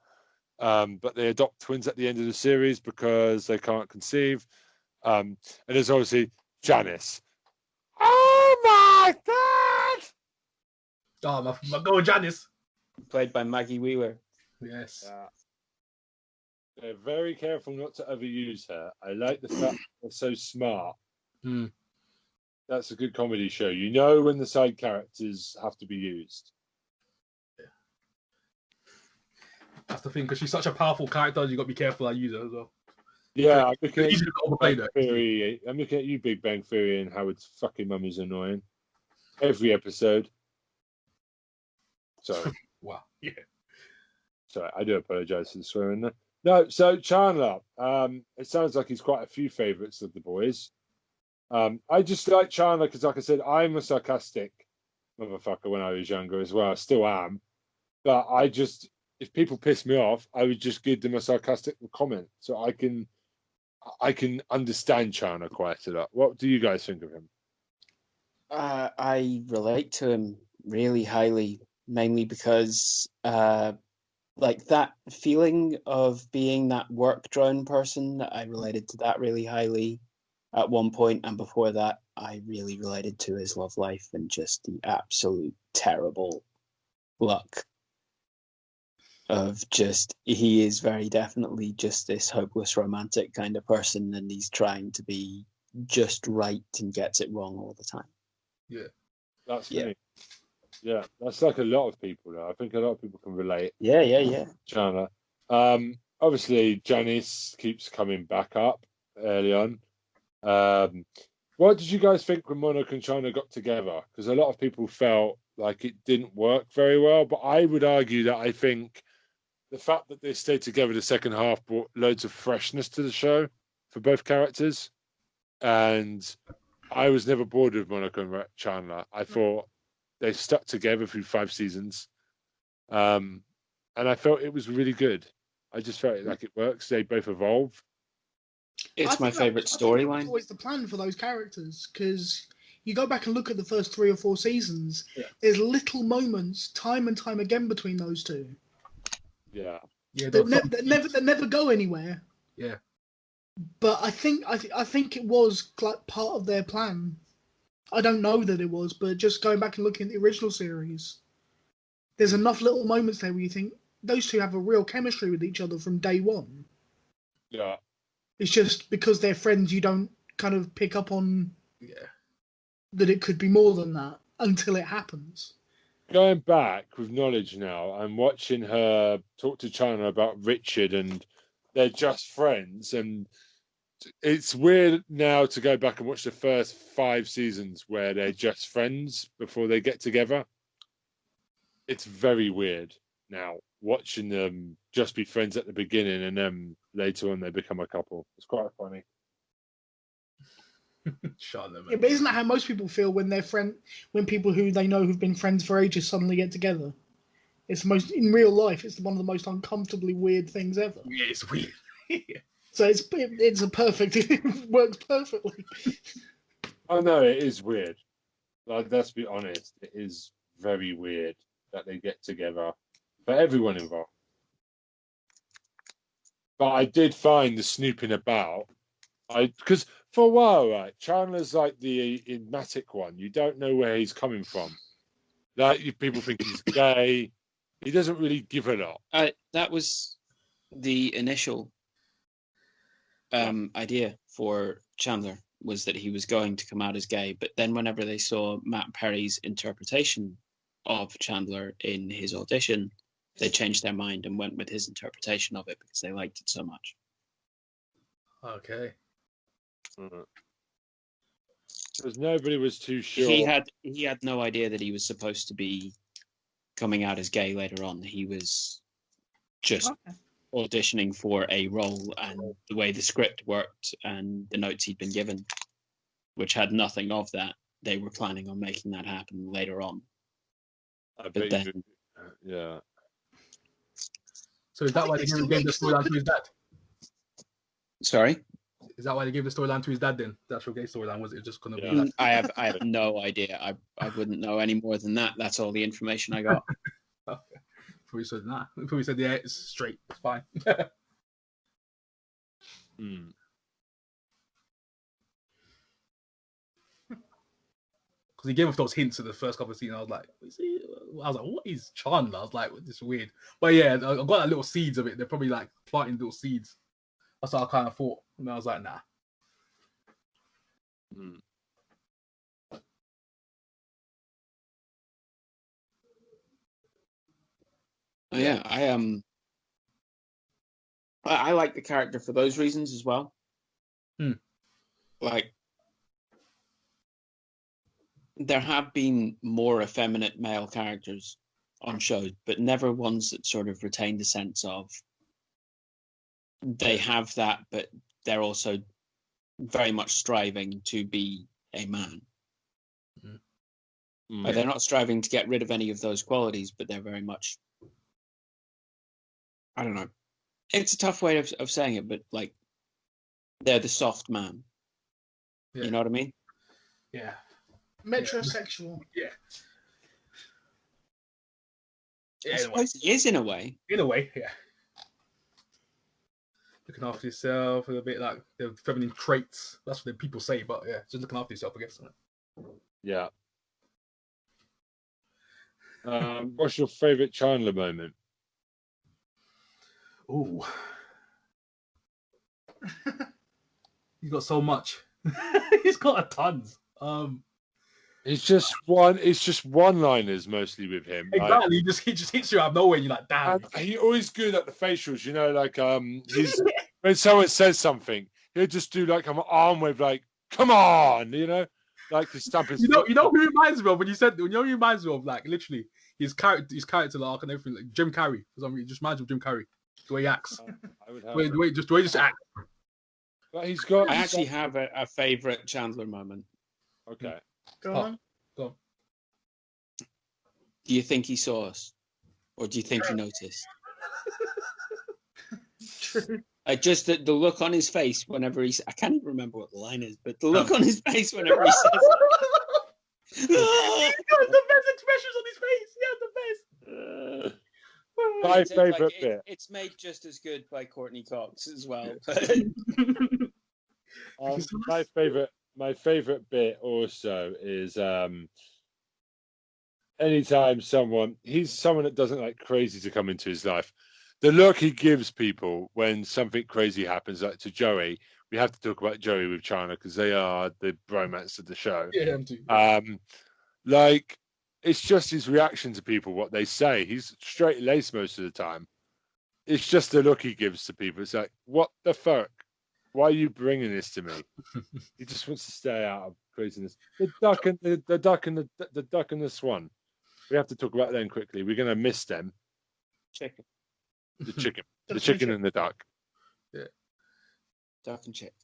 but they adopt twins at the end of the series because they can't conceive. And there's obviously Janice. Oh my God! Oh, my girl Janice. Played by Maggie Wheeler. Yes. They're very careful not to overuse her. I like the fact they're so smart. That's a good comedy show. You know when the side characters have to be used. That's the thing, because she's such a powerful character, you got to be careful how you use her as well. Yeah, I'm looking at Easy to overplay that. I'm looking at you, Big Bang Theory, and Howard's fucking mum is annoying. Every episode. Sorry. Wow. Yeah. Sorry, I do apologise for the swearing there. No, so Chandler, it sounds like he's quite a few favourites of the boys. I just like Chandler because, like I said, I'm a sarcastic motherfucker when I was younger as well. I still am. But if people piss me off, I would just give them a sarcastic comment. So I can understand Chandler quite a lot. What do you guys think of him? I relate to him really highly, mainly because like that feeling of being that work drone person, I related to that really highly at one point, and before that, I really related to his love life and just the absolute terrible luck of just he is very definitely just this hopeless romantic kind of person, and he's trying to be just right and gets it wrong all the time. Yeah. That's Yeah. me. Yeah, that's like a lot of people though. I think a lot of people can relate. Yeah. Chandler. Obviously, Janice keeps coming back up early on. What did you guys think when Monica and Chandler got together? Because a lot of people felt like it didn't work very well, but I would argue that I think the fact that they stayed together the second half brought loads of freshness to the show for both characters. And I was never bored with Monica and Chandler. I thought they stuck together through 5 seasons. And I felt it was really good. I just felt like it works. They both evolve. It's my favorite That was storyline. always the plan for those characters, because you go back and look at the first 3 or 4 seasons. Yeah. There's little moments, time and time again, between those two. Yeah. Yeah. That never go anywhere. Yeah. But I think it was like part of their plan. I don't know that it was, but just going back and looking at the original series, there's enough little moments there where you think those two have a real chemistry with each other from day one. Yeah. It's just because they're friends, you don't kind of pick up on that it could be more than that until it happens. Going back with knowledge now, I'm watching her talk to Chandler about Richard, and they're just friends. And it's weird now to go back and watch the first 5 seasons where they're just friends before they get together. It's very weird now watching them just be friends at the beginning and then later on they become a couple. It's quite funny. Charlotte, man. Yeah, but isn't that how most people feel when when people who they know who've been friends for ages suddenly get together? It's in real life, it's one of the most uncomfortably weird things ever. Yeah, it's weird. So it's a perfect. It works perfectly. Oh no, it is weird. Like, let's be honest, it is very weird that they get together for everyone involved. But I did find the snooping about. Because for a while, right, Chandler's like the enigmatic one. You don't know where he's coming from. Like, people think he's gay. He doesn't really give a lot. That was the initial idea for Chandler, was that he was going to come out as gay. But then whenever they saw Matt Perry's interpretation of Chandler in his audition, they changed their mind and went with his interpretation of it because they liked it so much. Okay. Because nobody was too sure. He had no idea that he was supposed to be coming out as gay later on. He was just auditioning for a role, and the way the script worked and the notes he'd been given, which had nothing of that, they were planning on making that happen later on. Yeah. So is that why they gave the storyline to his dad? Sorry? Is that why they gave the storyline to his dad then? The actual gay storyline, was it just going to be that? I have no idea. I wouldn't know any more than that. That's all the information I got. Okay. Before you said nah. Before you said yeah, it's straight. It's fine. Because he gave us those hints in the first couple of scenes. I was like, what is Chandler? I was like, this is weird. But yeah, I got like little seeds of it. They're probably like planting little seeds. That's what I kind of thought. And I was like, nah. Yeah, I like the character for those reasons as well. Like, there have been more effeminate male characters on shows, but never ones that sort of retain the sense of they have that, but they're also very much striving to be a man. They're not striving to get rid of any of those qualities, but they're very much, I don't know. It's a tough way of saying it, but like, they're the soft man. Yeah. You know what I mean? Yeah. Metrosexual. Yeah. Yeah, I in a way. suppose he is in a way. In a way, yeah. Looking after yourself, a bit like the feminine traits. That's what the people say, but yeah, just looking after yourself, I guess. Yeah. What's your favorite Chandler moment? Ooh. He's got so much. He's got a tons. It's just one-liners mostly with him. Exactly. He just hits you out of nowhere. And you're like, damn. And he always good at the facials. You know, like he's when someone says something, he'll just do like an arm wave, like "come on," you know, like to stamp his. You know who he reminds me of when you said. You know who he reminds me of, like literally his character arc and everything, like Jim Carrey. For some reason, it just reminds me of Jim Carrey. The way he acts. The way he just acts. But he's got. I actually have a favorite Chandler moment. Okay. Go on. Go on. Do you think he saw us, or do you think he noticed? True. Just the look on his face whenever I can't even remember what the line is, but the look on his face whenever he says He's got the best expressions on his face. He has the best. My It's favorite like, bit. It's made just as good by Courtney Cox as well. My favorite bit also is anytime he's someone that doesn't like crazy to come into his life. The look he gives people when something crazy happens, like to Joey. We have to talk about Joey with China because they are the bromance of the show. Yeah, him too. Like it's just his reaction to people, what they say. He's straight laced most of the time. It's just the look he gives to people. It's like, what the fuck? Why are you bringing this to me? He just wants to stay out of craziness. The duck and the swan. We have to talk about them quickly. We're going to miss them. Chicken. The chicken and the duck. Yeah. Duck and chick.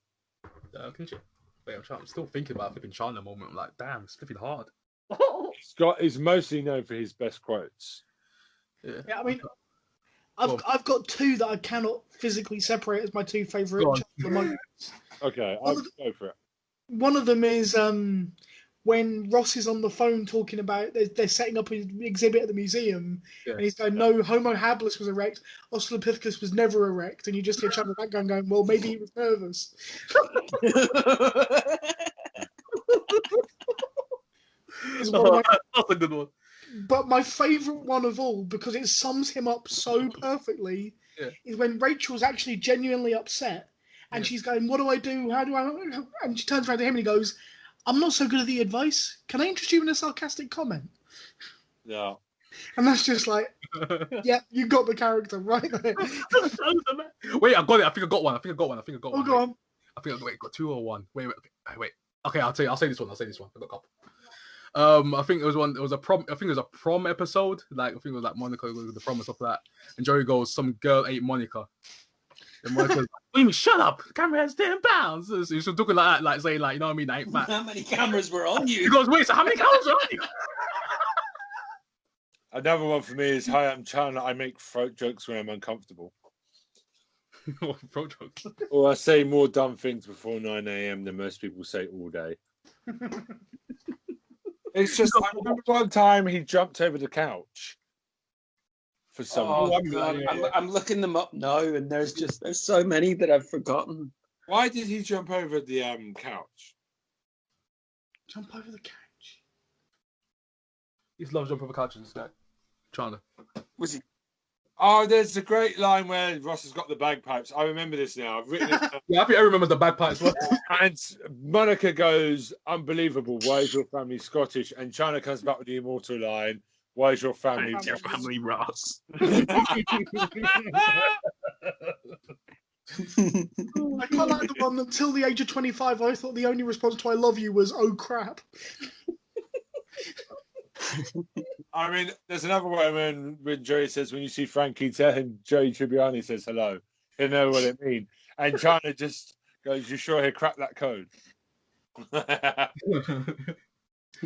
Wait, I'm still thinking about flipping Chandler moment. I'm like, damn, it's flipping hard. He's mostly known for his best quotes. Yeah, I mean, I've got two that I cannot physically separate as my two favourite Chandler moments. Okay, I'll go for it. One of them is when Ross is on the phone talking about they're setting up an exhibit at the museum, and he's going, "No, Homo habilis was erect, Australopithecus was never erect," and you just hear Chandler background going, "Well, maybe he was nervous." That's a good one. But my favourite one of all, because it sums him up so perfectly, is when Rachel's actually genuinely upset, and she's going, "What do I do? How do I?" And she turns around to him and he goes, "I'm not so good at the advice. Can I interest you in a sarcastic comment?" Yeah. And that's just like, yeah, you got the character right there. Wait, I got it. I think I got one. Oh, go on. I think I got 2 or 1. Wait. Okay, I'll say this one. I got a couple. I think it was one. It was a prom. I think it was a prom episode. Like I think it was like Monica with the prom and stuff like that. And Joey goes, "Some girl ate Monica." And Monica's like, "What do you mean? Shut up! The camera has 10 pounds." So he's talking like that, like saying like, you know what I mean? I ain't fat. How many cameras were on you? He goes, "Wait, so how many cameras are on you?" Another one for me is, "Hi, I'm Chandler. I make throat jokes when I'm uncomfortable." Throat jokes. Or I say more dumb things before 9 a.m. than most people say all day. It's just, I remember one time he jumped over the couch for some reason. I'm looking them up now, and there's so many that I've forgotten. Why did he jump over the couch? Jump over the couch. He loves jumping over couches, this guy. Chandler. Was he? Oh, there's a great line where Ross has got the bagpipes. I remember this now. I've written it down. Yeah, I think I remember the bagpipes. And Monica goes, "Unbelievable. Why is your family Scottish?" And China comes back with the immortal line, "Why is your family Ross?" I quite like the one until the age of 25. I thought the only response to "I love you" was "oh crap." I mean, there's another one when Joey says, "When you see Frankie, tell him Joey Tribbiani says hello. He'll know what it means." And China just goes, "You sure he'll crack that code?"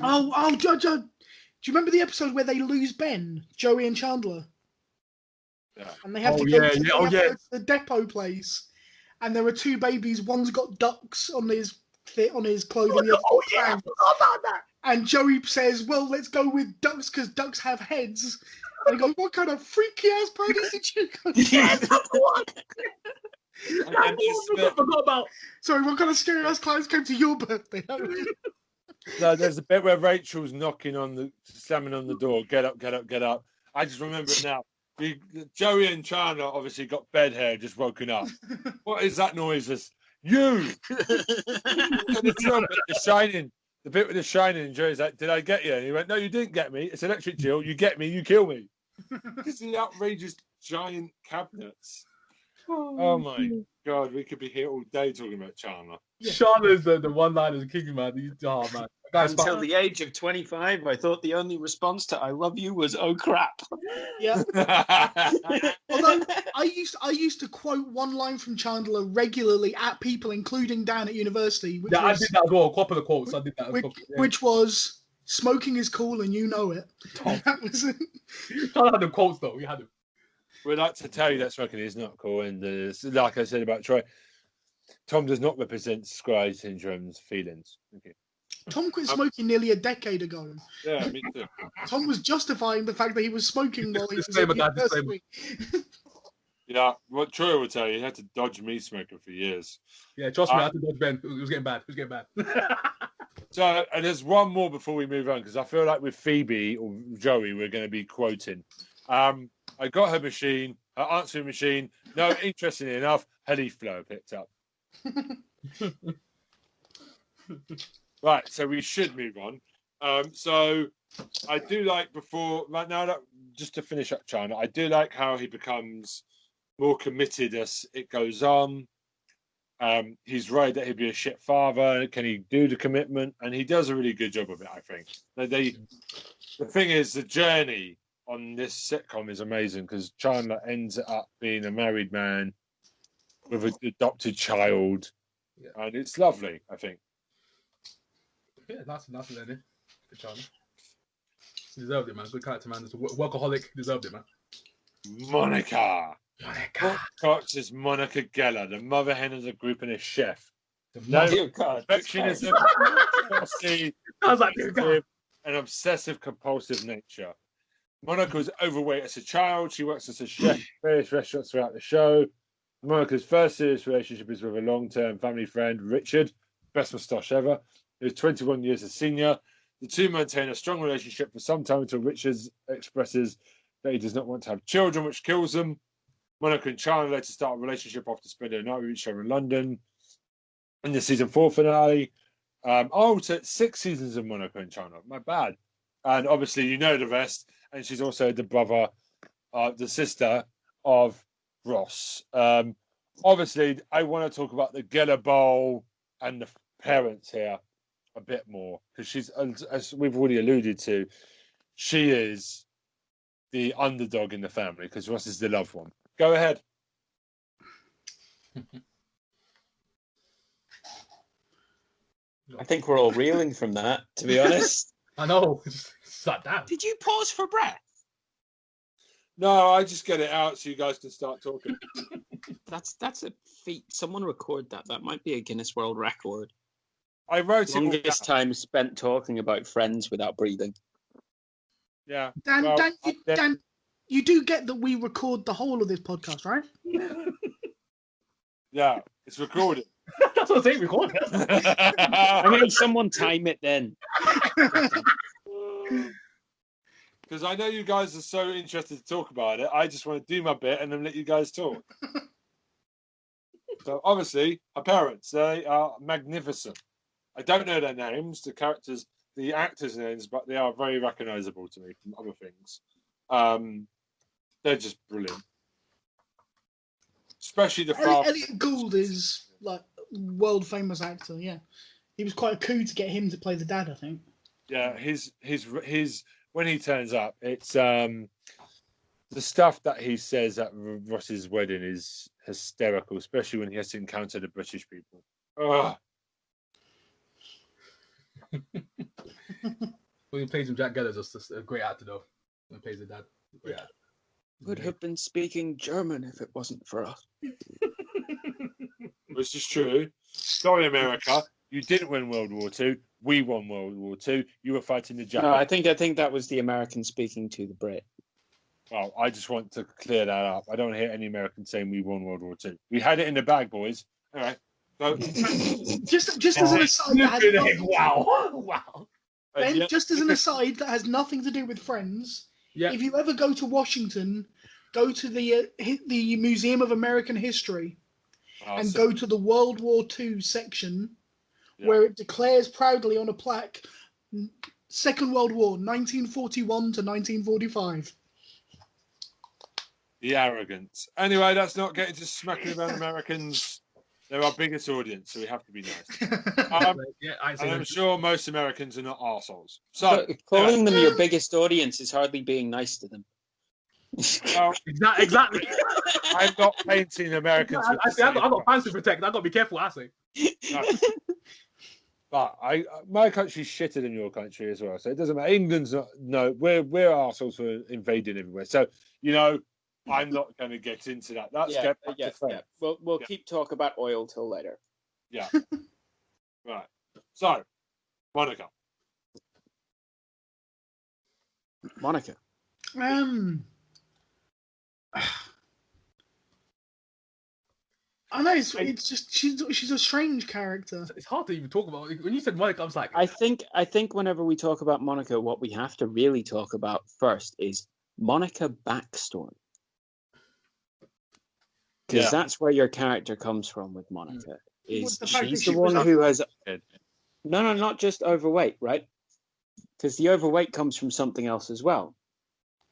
Oh, Judge, do you remember the episode where they lose Ben, Joey and Chandler? Yeah. And they have to go to the depot place, and there are 2 babies. One's got ducks on his clothing. I forgot about that. And Joey says, "Well, let's go with ducks because ducks have heads." And he goes, "What kind of freaky ass parties did you go to?" Yes, that's the one. I forgot about. Sorry, what kind of scary ass clients came to your birthday? No, there's a bit where Rachel's slamming on the door. Get up, get up, get up. I just remember it now. Joey and Chandler obviously got bed hair, just woken up. What is that noise? You! The Shining. The bit with the Shining, and Joey's like, "Did I get you?" And he went, "No, you didn't get me. It's electric Jill. You get me, you kill me." Because the outrageous giant cabinets. Oh my God, we could be here all day talking about Chandler. Yeah. Chandler's the one-liners king, man. Oh man. Until the age of 25, I thought the only response to "I love you" was "oh crap." Yeah. Although I used to quote one line from Chandler regularly at people, including Dan at university. I did that as well. A couple of quotes. I did that. Which was, "Smoking is cool and you know it." That was it. Chandler had the quotes though. We had them. We'd like to tell you that smoking is not cool, and like I said about Troy, Tom does not represent Scribe Syndrome's feelings. Okay. Tom quit smoking nearly a decade ago. Yeah, me too. Tom was justifying the fact that he was smoking while he was at university. Yeah, what Troy would tell you, he had to dodge me smoking for years. Yeah, trust me, I had to dodge Ben. It was getting bad. So, and there's one more before we move on, because I feel like with Phoebe or Joey, we're going to be quoting. I got her machine, her answering machine. No, interestingly enough, her leaf blower picked up. Right, so we should move on. So I do like right now, just to finish up China, I do like how he becomes more committed as it goes on. He's right that he'd be a shit father. Can he do the commitment? And he does a really good job of it, I think. The thing is, the journey on this sitcom is amazing, because Chandler ends up being a married man with an adopted child. Yeah. And it's lovely, I think. Yeah, nice learning. Good Chandler. Deserved it, man. Good character, man. There's a workaholic. Deserved it, man. Monica Cox is Monica Geller, the mother hen of the group and a chef. Perfectionism, an obsessive compulsive nature. Monica was overweight as a child. She works as a chef at various restaurants throughout the show. Monica's first serious relationship is with a long-term family friend, Richard, best moustache ever, who's 21 years a senior. The two maintain a strong relationship for some time until Richard expresses that he does not want to have children, which kills them. Monica and Chandler later start a relationship after spending a night with each other in London. In the season 4 finale, so 6 seasons of Monica and Chandler. My bad. And obviously, you know the rest. And she's also the sister of Ross. Obviously, I want to talk about the Geller Bowl and the parents here a bit more, because she's, as we've already alluded to, she is the underdog in the family, because Ross is the loved one. Go ahead. I think we're all reeling from that, to be honest. I know. Sat down. Did you pause for breath? No, I just get it out so you guys can start talking. That's a feat. Someone record that. That might be a Guinness World Record. I wrote longest time spent talking about Friends without breathing. Yeah. Dan, you do get that we record the whole of this podcast, right? Yeah, it's recorded. That's what I'm saying, record. I mean, someone time it then. Because I know you guys are so interested to talk about it. I just want to do my bit and then let you guys talk. So obviously, our parents, they are magnificent. I don't know their names, the actors' names, but they are very recognisable to me from other things. They're just brilliant. Especially the father. Elliot Gould is like world famous actor. Yeah, he was quite a coup to get him to play the dad, I think. Yeah, his when he turns up, it's the stuff that he says at Ross's wedding is hysterical, especially when he has to encounter the British people. When he plays him, Jack Geller's just a great actor, though. When he plays the dad, great actor. Would have been speaking German if it wasn't for us. This is true. Sorry, America. You didn't win World War II. We won World War II. You were fighting the Japanese. No, I think that was the American speaking to the Brit. Well, I just want to clear that up. I don't hear any Americans saying we won World War II. We had it in the bag, boys. All right. So, just as an aside, that has nothing, wow. Ben, yeah, just as an aside that has nothing to do with Friends. Yeah. If you ever go to Washington, go to the Museum of American History and go to the World War II section, where it declares proudly on a plaque, Second World War, 1941 to 1945. the arrogance. Anyway, that's not getting to smacking about Americans. They're our biggest audience, so we have to be nice. Yeah, I And I'm sure most Americans are not arseholes. So, calling them your biggest audience is hardly being nice to them. well, exactly. I'm not painting Americans. I've got fans to protect. I've got to be careful what I say. No. But my country's shitter than your country as well, so it doesn't matter. England's not. No, we're arseholes for invading everywhere. So I'm not going to get into that. Let's get back to Friends. We'll keep talk about oil till later. Yeah. Right. So, Monica. I know it's just she's a strange character. It's hard to even talk about. When you said Monica, I was like, I think whenever we talk about Monica, what we have to really talk about first is Monica backstory. Because that's where your character comes from with Monica. Is she's the one who has... No, not just overweight, right? Because the overweight comes from something else as well.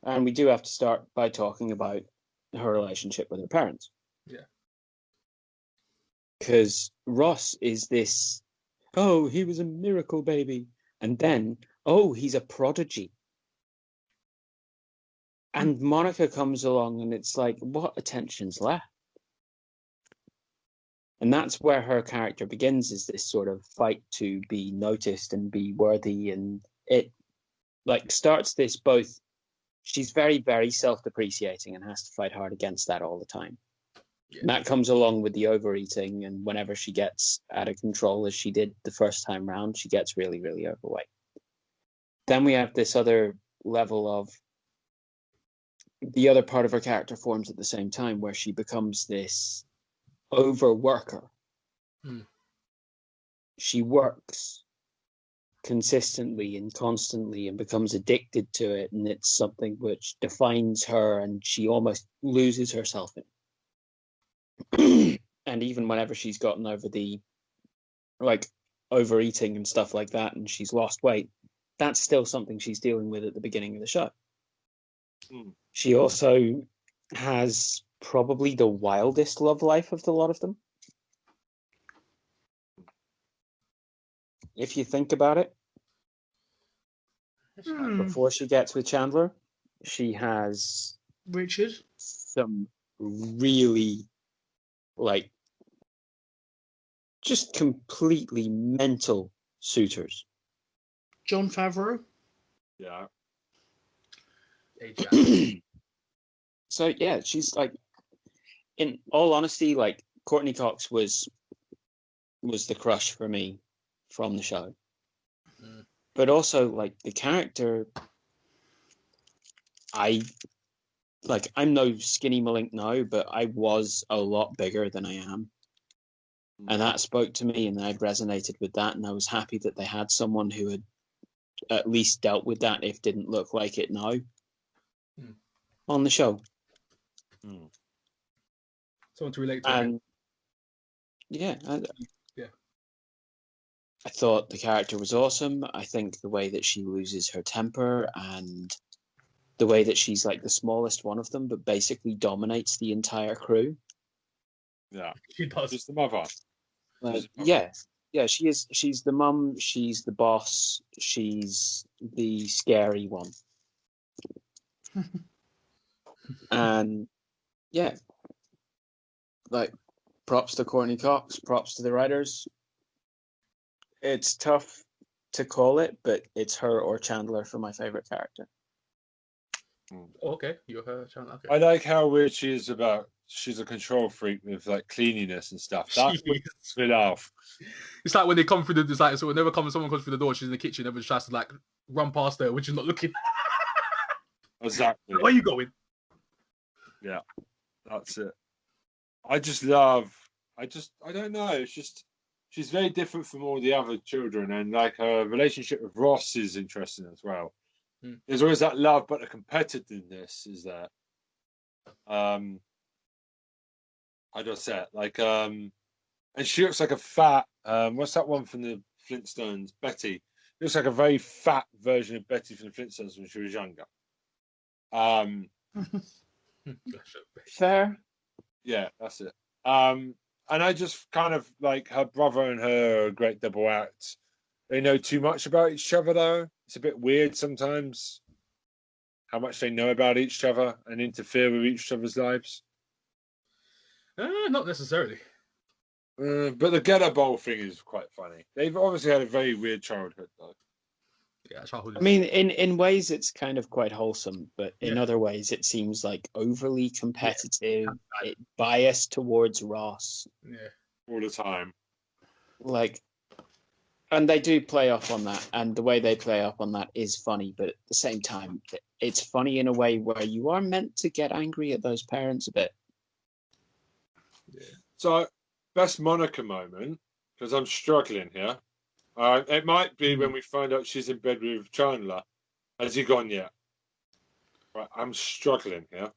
And we do have to start by talking about her relationship with her parents. Yeah. Because Ross is this, oh, he was a miracle baby. And then, oh, he's a prodigy. And Monica comes along and it's like, what attention's left? And that's where her character begins, is this sort of fight to be noticed and be worthy. And it like starts this both, she's very, very self-depreciating and has to fight hard against that all the time. Yeah. And that comes along with the overeating, and whenever she gets out of control, as she did the first time round, she gets really, really overweight. Then we have this other level of the other part of her character forms at the same time, where she becomes this overworker. She works consistently and constantly and becomes addicted to it, and it's something which defines her, and she almost loses herself in. And even whenever she's gotten over the overeating and stuff like that, and she's lost weight, that's still something she's dealing with at the beginning of the show. She also has probably the wildest love life of the lot of them. If you think about it, before she gets with Chandler, she has Richard, some really just completely mental suitors. Jon Favreau. Yeah. So yeah, she's in all honesty, Courtney Cox was the crush for me from the show. But also the character, I'm no skinny malink now, but I was a lot bigger than I am. And that spoke to me, and I'd resonated with that, and I was happy that they had someone who had at least dealt with that, if didn't look like it now, on the show. Someone to relate to. And I thought the character was awesome. I think the way that she loses her temper, and the way that she's the smallest one of them, but basically dominates the entire crew. Yeah, she does. She's the mother. Yeah, she is. She's the mum. She's the boss. She's the scary one. And yeah, props to Courtney Cox. Props to the writers. It's tough to call it, but it's her or Chandler for my favorite character. Okay, you're her Chandler. Okay. I like how weird she is about. She's a control freak with cleanliness and stuff. That's spit off. It's like when they come through the so whenever someone comes through the door, she's in the kitchen. Everyone tries to run past her, which is not looking. Exactly. Where are you going? Yeah, that's it. I just love. I don't know. It's just she's very different from all the other children, and like her relationship with Ross is interesting as well. There's always that love, but the competitiveness is there. I just said and she looks like a fat. What's that one from the Flintstones? Betty looks like a very fat version of Betty from the Flintstones when she was younger. Fair. Yeah, that's it. And I just kind of like her brother and her are a great double act. They know too much about each other, though. It's a bit weird sometimes how much they know about each other and interfere with each other's lives. Not necessarily. But the Getter Bowl thing is quite funny. They've obviously had a very weird childhood, though. Yeah, childhood. I mean, in ways it's kind of quite wholesome, but in other ways it seems like overly competitive, biased towards Ross. Yeah. All the time. Like, and they do play off on that, and the way they play off on that is funny, but at the same time, it's funny in a way where you are meant to get angry at those parents a bit. Yeah. So, best Monica moment, because I'm struggling here. It might be when we find out she's in bed with Chandler. Has he gone yet? Right, I'm struggling here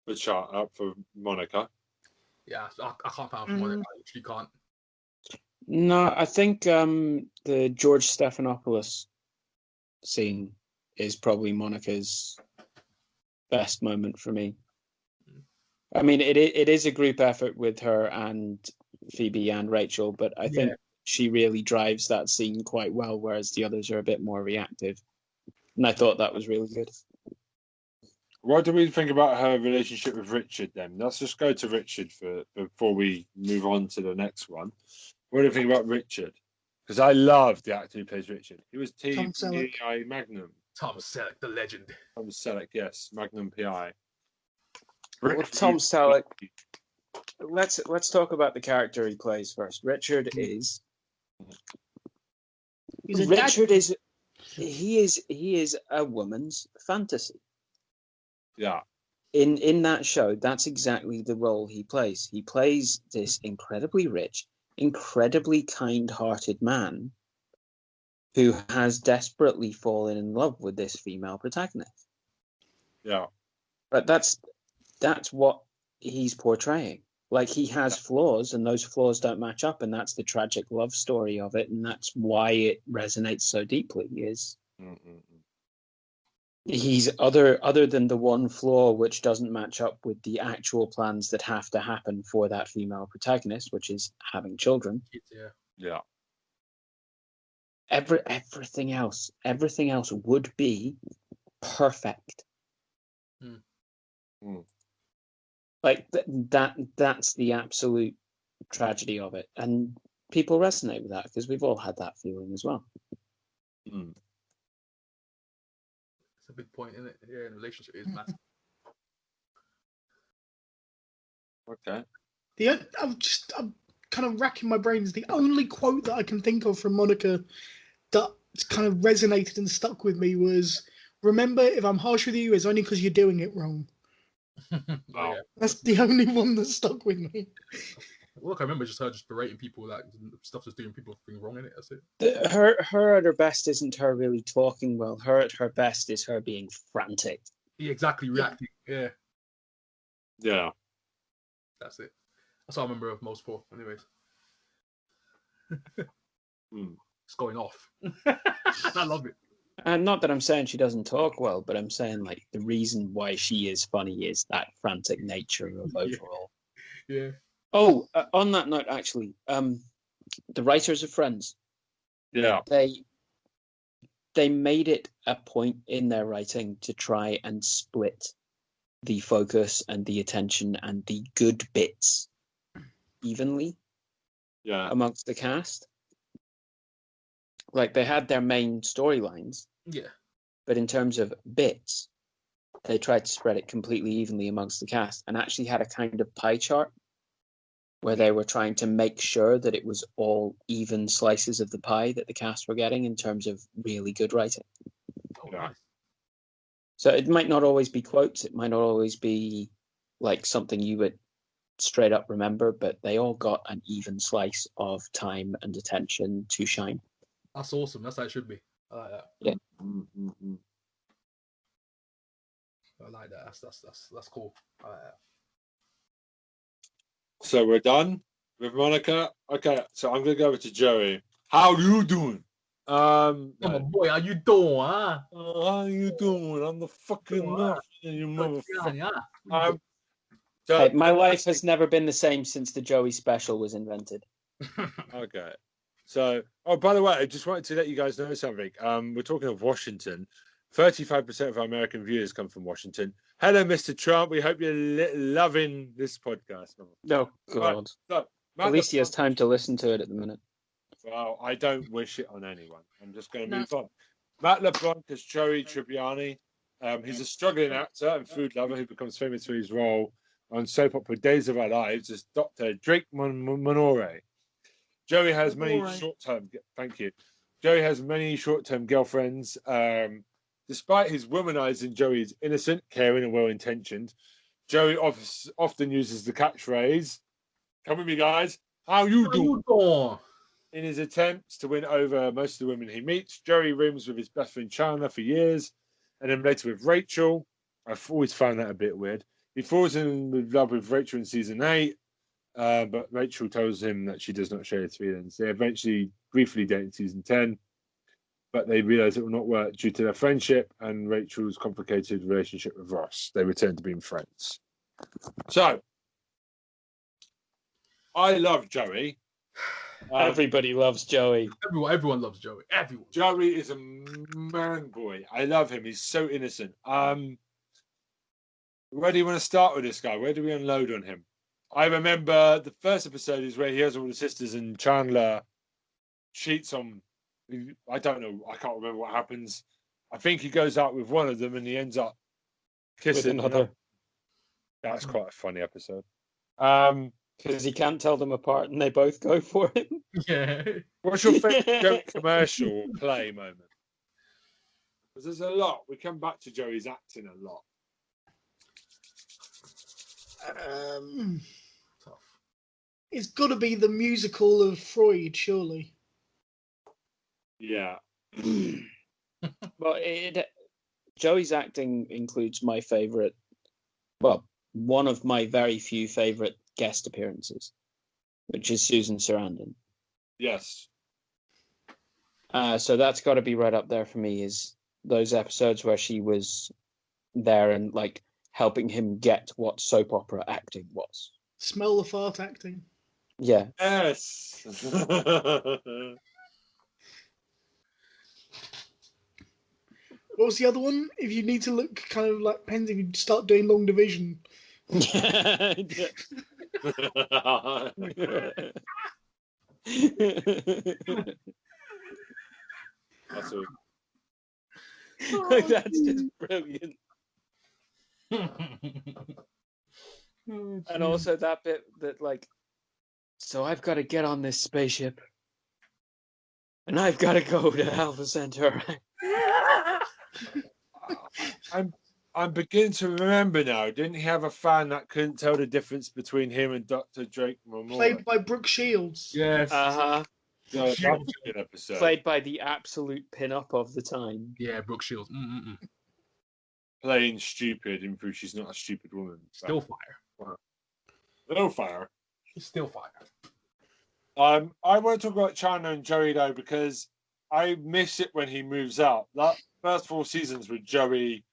for Monica. Yeah, I can't find Monica. I literally can't. No, I think the George Stephanopoulos scene is probably Monica's best moment for me. I mean, it is a group effort with her and Phoebe and Rachel, but I think she really drives that scene quite well, whereas the others are a bit more reactive. And I thought that was really good. What do we think about her relationship with Richard then? Let's just go to Richard before we move on to the next one. What do you think about Richard? Because I love the actor who plays Richard. He was PI Magnum. Tom Selleck, the legend. Tom Selleck, yes, Magnum PI. Well, Tom Selleck. Let's talk about the character he plays first. Richard is. He is a woman's fantasy. Yeah. In that show, that's exactly the role he plays. He plays this incredibly rich, incredibly kind-hearted man who has desperately fallen in love with this female protagonist. Yeah. But that's what he's portraying. Like, he has flaws, and those flaws don't match up, and that's the tragic love story of it, and that's why it resonates so deeply. He's other than the one flaw which doesn't match up with the actual plans that have to happen for that female protagonist, which is having children. Yeah. Everything else would be perfect. Like that's the absolute tragedy of it, and people resonate with that because we've all had that feeling as well. It's a big point, isn't it? Yeah, in a relationship is massive. Okay. I'm kind of racking my brains. The only quote that I can think of from Monica that kind of resonated and stuck with me was, "Remember, if I'm harsh with you, it's only because you're doing it wrong." Wow. That's the only one that stuck with me. Well, I remember just her berating people, like stuff that's doing people things wrong in it. That's it. Her at her best isn't her really talking well. Her at her best is her being frantic. Yeah, exactly, reacting. Yeah. That's it. That's what I remember of most for, anyways. It's going off. I love it. And not that I'm saying she doesn't talk well, but I'm saying like the reason why she is funny is that frantic nature of overall. Yeah. Oh, on that note, actually, the writers of Friends, they made it a point in their writing to try and split the focus and the attention and the good bits evenly amongst the cast. Like, they had their main storylines. Yeah. But in terms of bits, they tried to spread it completely evenly amongst the cast and actually had a kind of pie chart where they were trying to make sure that it was all even slices of the pie that the cast were getting in terms of really good writing. Oh, nice. So it might not always be quotes. It might not always be like something you would straight up remember, but they all got an even slice of time and attention to shine. That's awesome. That's how it should be. I like that. Yeah. Mm-hmm. I like that. That's cool. I like that. So we're done with Monica. Okay, so I'm gonna go over to Joey. How you doing? Come on, boy. How you doing, huh? How you doing? I'm the fucking nothing, you motherfucker. So, Hey, my life has never been the same since the Joey special was invented. okay. So, by the way, I just wanted to let you guys know something. We're talking of Washington. 35% of our American viewers come from Washington. Hello, Mr. Trump. We hope you're loving this podcast. No, God. Right, so, at least he has time to listen to it at the minute. Well, I don't wish it on anyone. I'm just going to move on. Matt LeBlanc as Joey Tribbiani. He's a struggling actor and food lover who becomes famous for his role on soap opera Days of Our Lives as Dr. Drake Monore. Joey has many short-term. Thank you. Joey has many short-term girlfriends. Despite his womanizing, Joey is innocent, caring, and well-intentioned. Joey often uses the catchphrase, "Come with me, guys. How you doing?" In his attempts to win over most of the women he meets, Joey rooms with his best friend Chandler for years, and then later with Rachel. I've always found that a bit weird. He falls in love with Rachel in season 8, but Rachel tells him that she does not share his feelings. They eventually briefly date in season 10, but they realize it will not work due to their friendship and Rachel's complicated relationship with Ross. They return to being friends. So, I love Joey. Everybody loves Joey. Everyone loves Joey. Everyone. Joey is a man boy. I love him. He's so innocent. Where do you want to start with this guy? Where do we unload on him? I remember the first episode is where he has all the sisters and Chandler cheats on. I don't know. I can't remember what happens. I think he goes out with one of them and he ends up kissing with another. That's quite a funny episode. Because he can't tell them apart and they both go for him. Yeah. What's your favorite commercial or play moment? Because there's a lot. We come back to Joey's acting a lot. Tough. It's got to be the musical of Freud, surely. Yeah. Well, Joey's acting includes my favorite, well, one of my very few favorite guest appearances, which is Susan Sarandon. Yes. So that's got to be right up there for me, is those episodes where she was there and like helping him get what soap opera acting was. Smell the fart acting. Yeah. Yes. What was the other one? If you need to look kind of like pens, if you start doing long division. That's all. That's just brilliant. And also that bit that like, so I've got to get on this spaceship and I've got to go to Alpha Centauri. I'm beginning to remember now. Didn't he have a fan that couldn't tell the difference between him and Dr. Drake Monroe? Played by Brooke Shields. Yes. Yeah, that's a good episode. Played by the absolute pin-up of the time. Yeah, Brooke Shields. Playing stupid and prove she's not a stupid woman. Still fire. Still fire. Still fire. I want to talk about Chandler and Joey though, because I miss it when he moves out. That first 4 seasons with Joey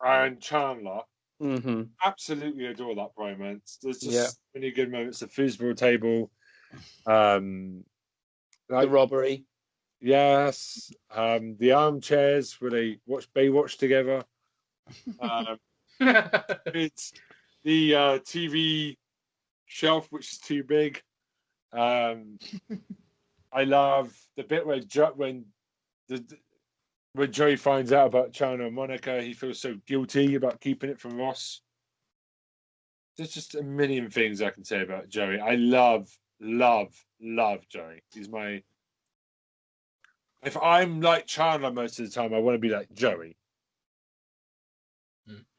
and Chandler. Mm-hmm. Absolutely adore that bromance. There's just many good moments. The foosball table. The robbery. Yes. The armchairs where they watch Baywatch together. It's the TV shelf, which is too big. I love the bit where when Joey finds out about Chandler and Monica, he feels so guilty about keeping it from Ross. There's just a million things I can say about Joey. I love Joey. He's my... If I'm like Chandler most of the time, I want to be like Joey.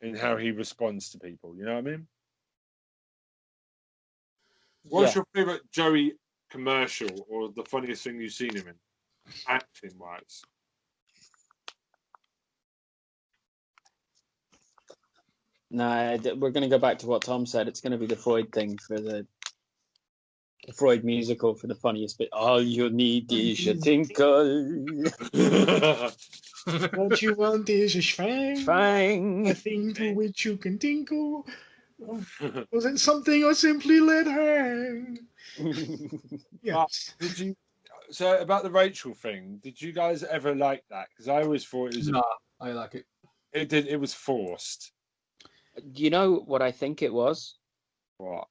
in how he responds to people. You know what I mean? What's your favorite Joey commercial or the funniest thing you've seen him in, acting wise? No, we're going to go back to what Tom said. It's going to be the Freud thing for the Freud musical for the funniest bit. All you need is a tinkle. What you want is a schwang, Fang. a thing to which you can tinkle. Was it something I simply let hang? Yeah. Did you? So about the Rachel thing, did you guys ever like that? Because I always thought it was. Nah, I like it. It did. It was forced. Do you know what I think it was? What?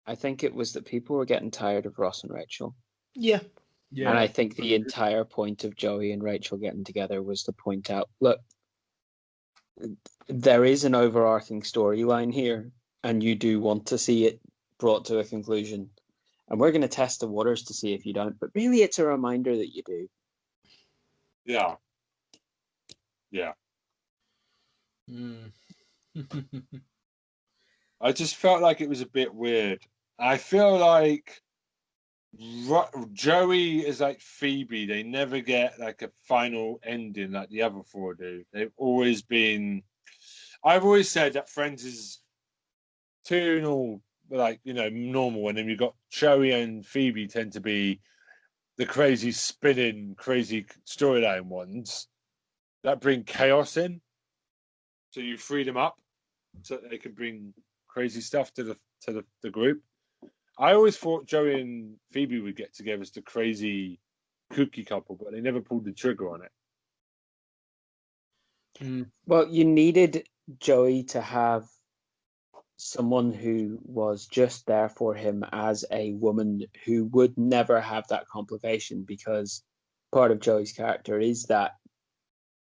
I think it was that people were getting tired of Ross and Rachel. Yeah. Yeah. And I think the entire point of Joey and Rachel getting together was to point out, look, there is an overarching storyline here, and you do want to see it brought to a conclusion. And we're going to test the waters to see if you don't. But really, it's a reminder that you do. Yeah. Yeah. I just felt like it was a bit weird. I feel like Joey is like Phoebe. They never get like a final ending like the other four do. They've always been. I've always said that Friends is too normal, and then you've got Joey and Phoebe tend to be the crazy spinning, crazy storyline ones that bring chaos in. So you free them up so that they can bring crazy stuff to the group. I always thought Joey and Phoebe would get together as the crazy kooky couple, but they never pulled the trigger on it. Well, you needed Joey to have someone who was just there for him as a woman who would never have that complication, because part of Joey's character is that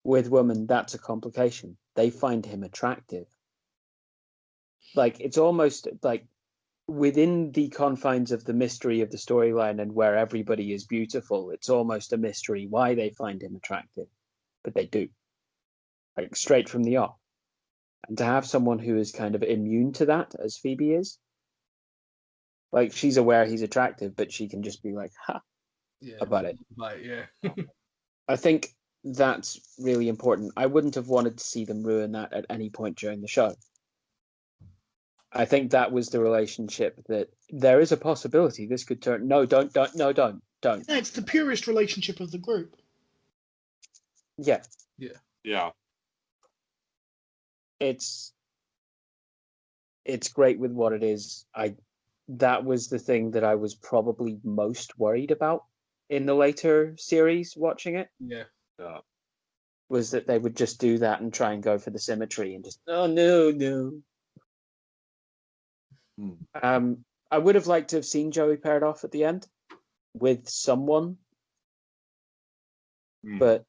with women, that's a complication. They find him attractive. Like, it's almost like within the confines of the mystery of the storyline and where everybody is beautiful, it's almost a mystery why they find him attractive. But they do. Like, straight from the off. And to have someone who is kind of immune to that, as Phoebe is, like, she's aware he's attractive, but she can just be like, about it. Yeah. I think that's really important. I wouldn't have wanted to see them ruin that at any point during the show. I think that was the relationship that there is a possibility this could turn. No, don't. No, it's the purest relationship of the group. Yeah. It's great with what it is. That was the thing that I was probably most worried about in the later series watching it. Yeah. Was that they would just do that and try and go for the symmetry and just no. I would have liked to have seen Joey paired off at the end with someone, but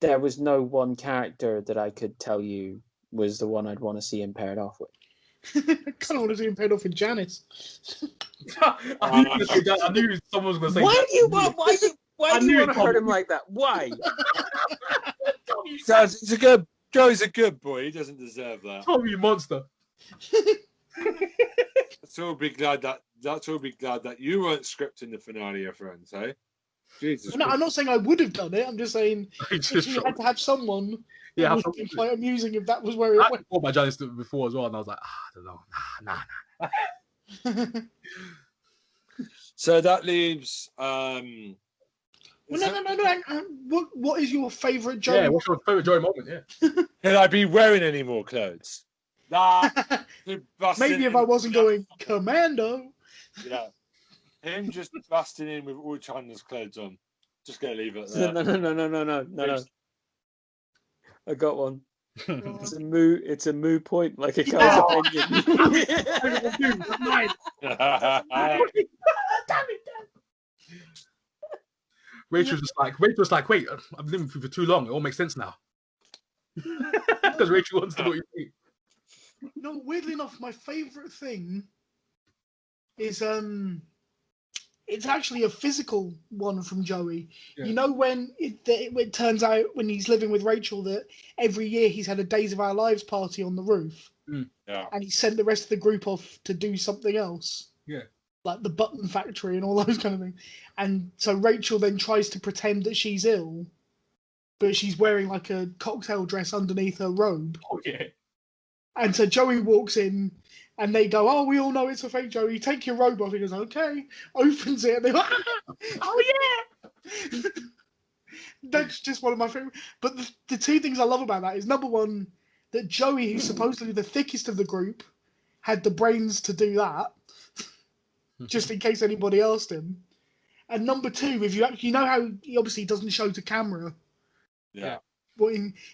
there was no one character that I could tell you was the one I'd want to see him paired off with. I kind of want to see him paired off with Janice. I knew someone was going to say that. Why do you want to hurt him like that? Why? Joey's a good boy. He doesn't deserve that. Tommy monster. Let's all be glad that you weren't scripting the finale of Friends, eh? Jesus. No, I'm not saying I would have done it. I'm just saying you had to have someone. Yeah, it would be quite amusing if that was where it went. I thought about Janice before as well, and I was like, I don't know. Nah. So that leaves. No. What is your favourite Joey? Yeah, what's your favourite Joey moment? Yeah. Can I be wearing any more clothes? Nah. Maybe if I wasn't going commando. Yeah. Him just busting in with all China's clothes on. Just gonna leave it there. No. I got one. It's a moo point, like a guy's opinion. Rachel's like, wait, I've been living with you for too long. It all makes sense now. Because Rachel wants to know what you think. No, weirdly enough, my favourite thing is it's actually a physical one from Joey. Yeah. You know when it turns out when he's living with Rachel that every year he's had a Days of Our Lives party on the roof, Yeah. and he sent the rest of the group off to do something else. Yeah. Like the button factory and all those kind of things. And so Rachel then tries to pretend that she's ill, but she's wearing like a cocktail dress underneath her robe. Oh yeah. And so Joey walks in and they go, "Oh, we all know it's a fake, Joey. Take your robe off." He goes, "Okay." Opens it and they're like, "Oh yeah." That's just one of my favorite. But the two things I love about that is number one, that Joey, who's supposedly the thickest of the group, had the brains to do that, just in case anybody asked him. And number two, if you actually know how he obviously doesn't show to camera, Yeah.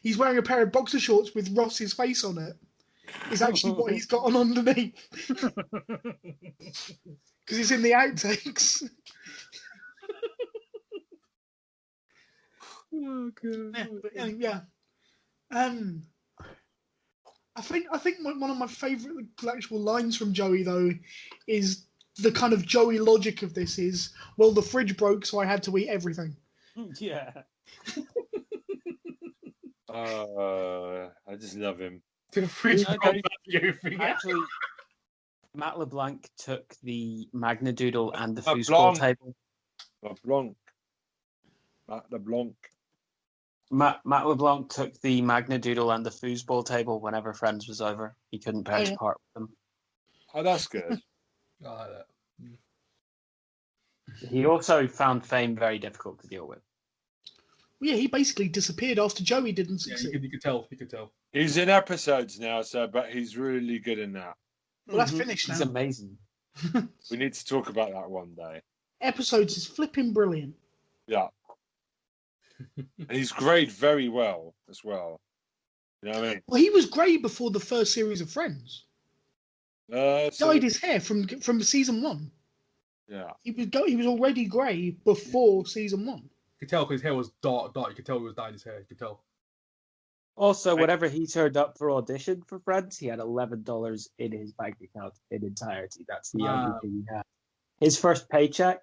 he's wearing a pair of boxer shorts with Ross's face on it. Is actually what he's got on underneath. Because it's in the outtakes. Oh god. Yeah. I think one of my favourite actual lines from Joey though is the kind of Joey logic of this is, well, the fridge broke, so I had to eat everything. Yeah. I just love him. The fridge No, broke everything. Actually, Matt LeBlanc took the Magnadoodle and the Matt foosball Blanc. table. Matt LeBlanc. Matt LeBlanc took the Magnadoodle and the foosball table whenever Friends was over. He couldn't bear to part with them. Oh, that's good. I like that. He also found fame very difficult to deal with. Well, yeah, he basically disappeared after Joey didn't Yeah, succeed. you could tell. You could tell. He's in episodes now, but he's really good in that. Well, that's finished He's now. amazing. We need to talk about that one day. Episodes is flipping brilliant. Yeah. And he's grayed very well as well. You know what I mean? Well, he was grey before the first series of Friends. Dyed his hair from season 1. Yeah. He was already grey before season 1. You could tell because his hair was dark. You could tell he was dyeing his hair. You could tell. Also, whenever he turned up for audition for Friends, he had $11 in his bank account in entirety. That's the only thing he had. His first paycheck,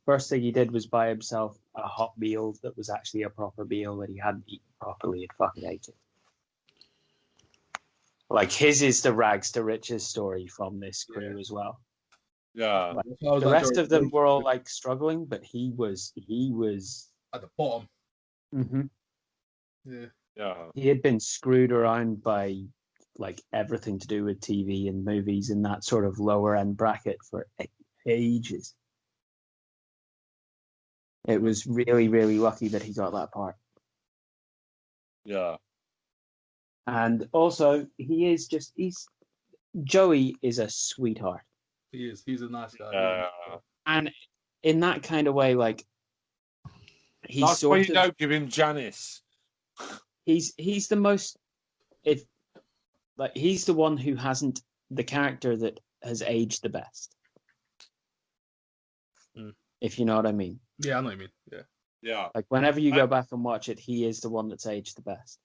first thing he did was buy himself a hot meal that was actually a proper meal that he hadn't eaten properly and fucking ate it. Like, his is the rags to riches story from this crew as well. Yeah. Like, the rest of them were all like struggling, but he was at the bottom. Mm-hmm. Yeah. Yeah. He had been screwed around by like everything to do with TV and movies in that sort of lower end bracket for ages. It was really, really lucky that he got that part. Yeah. And also, Joey is a sweetheart. He is. He's a nice guy. And in that kind of way, like, he's that's why you don't give him Janice. He's the most, he's the one who hasn't the character that has aged the best. If you know what I mean. Yeah, I know what you mean. Yeah. Yeah. Like, whenever you go back and watch it, he is the one that's aged the best.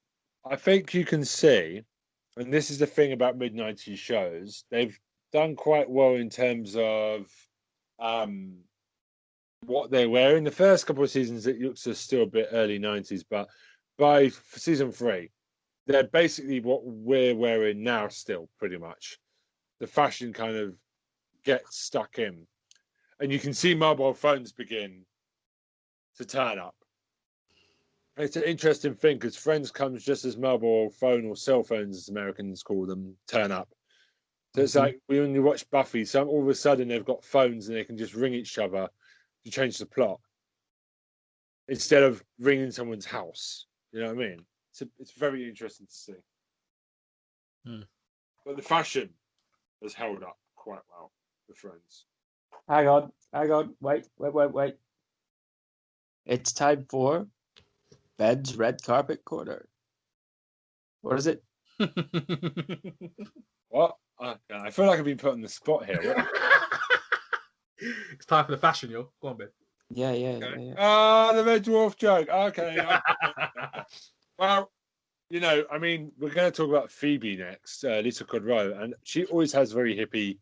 I think you can see, and this is the thing about mid-90s shows, they've done quite well in terms of what they're wearing. The first couple of seasons, it looks still a bit early 90s, but by season 3, they're basically what we're wearing now still, pretty much. The fashion kind of gets stuck in. And you can see mobile phones begin to turn up. It's an interesting thing because Friends comes just as mobile phone or cell phones, as Americans call them, turn up. So it's like when you watch Buffy, all of a sudden they've got phones and they can just ring each other to change the plot instead of ringing someone's house. You know what I mean? It's very interesting to see. But the fashion has held up quite well with Friends. Hang on. Wait. It's time for Ben's Red Carpet Corner. What is it? What? I feel like I've been put on the spot here. It's time for the fashion, yo. Go on, Ben. Yeah. The Red Dwarf joke. Okay. Well, I mean, we're going to talk about Phoebe next, Lisa Kudrow, and she always has very hippie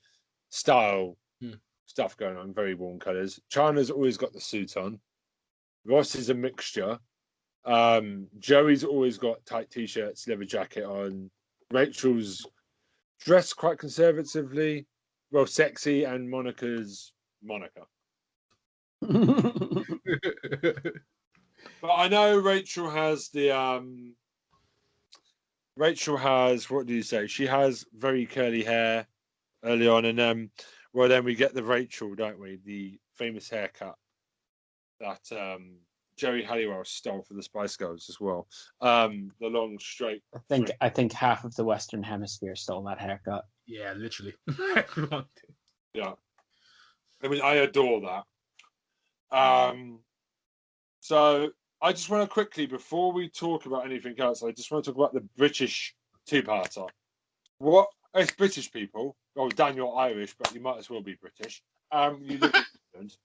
style stuff going on, very warm colours. Chana's always got the suit on. Ross is a mixture. Joey's always got tight t-shirts, leather jacket on. Rachel's dressed quite conservatively, well, sexy, and Monica's Monica. But I know Rachel has what do you say? She has very curly hair early on, and then we get the Rachel, don't we? The famous haircut that Jerry Halliwell stole for the Spice Girls as well. The long straight. I think half of the Western Hemisphere stole that haircut. Yeah, literally. Yeah, I mean, I adore that. So I just want to quickly, before we talk about anything else, I just want to talk about the British two-parter. What it's British people? Oh, Dan, you're Irish, but you might as well be British. You live in England.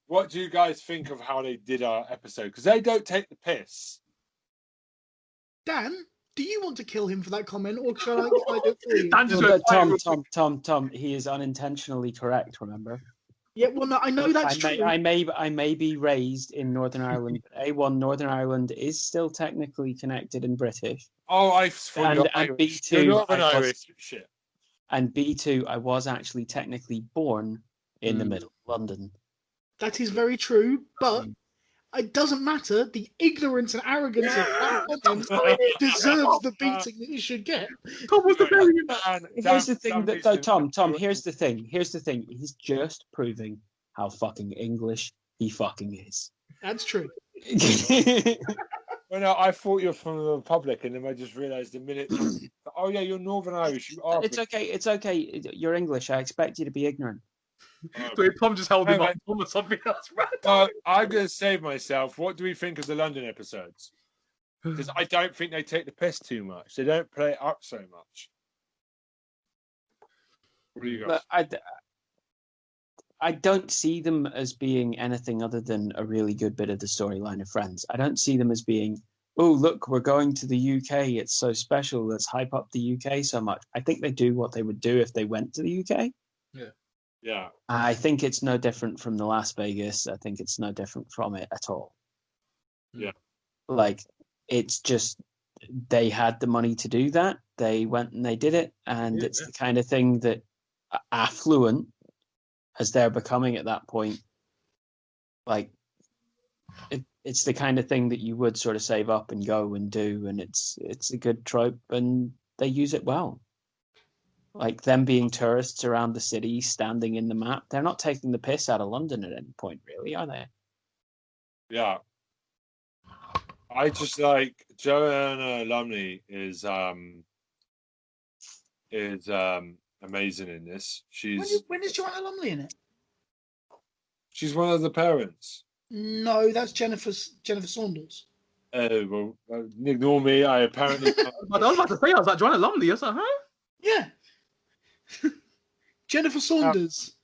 What do you guys think of how they did our episode? Because they don't take the piss. Dan, do you want to kill him for that comment, or shall I do it for you? Dan just Tom, he is unintentionally correct. Remember? Yeah, well, no, I know that's true. I may be raised in Northern Ireland, but A1 Northern Ireland is still technically connected in British. Oh, I forgot. And Irish. B2, You're not an Irish shit. And B2, I was actually technically born in the middle of London. That is very true, but it doesn't matter. The ignorance and arrogance of that comment deserves the beating that you should get. Here's the thing, Tom. Here's the thing. He's just proving how fucking English he fucking is. That's true. Well, no, I thought you were from the Republic, and then I just realised the minute. Oh yeah, you're Northern Irish. You are. It's okay. It's okay. You're English. I expect you to be ignorant. So Tom just held him up or something else. I'm going to save myself. What do we think of the London episodes? Because I don't think they take the piss too much. They don't play it up so much. What do you guys? I don't see them as being anything other than a really good bit of the storyline of Friends. I don't see them as being, oh, look, we're going to the UK. It's so special. Let's hype up the UK so much. I think they do what they would do if they went to the UK. Yeah. Yeah. I think it's no different from the Las Vegas. I think it's no different from it at all. Yeah. Like, it's just they had the money to do that. They went and they did it. And it's the kind of thing that affluent, as they're becoming at that point, like, it's the kind of thing that you would sort of save up and go and do. And it's a good trope, and they use it well. Like them being tourists around the city, standing in the map. They're not taking the piss out of London at any point, really, are they? Yeah. I just like Joanna Lumley is amazing in this. When is Joanna Lumley in it? She's one of the parents. No, that's Jennifer Saunders. Oh, well, ignore me. I apparently. I was about to say, I was like, Joanna Lumley. I was like, huh? Yeah. Jennifer Saunders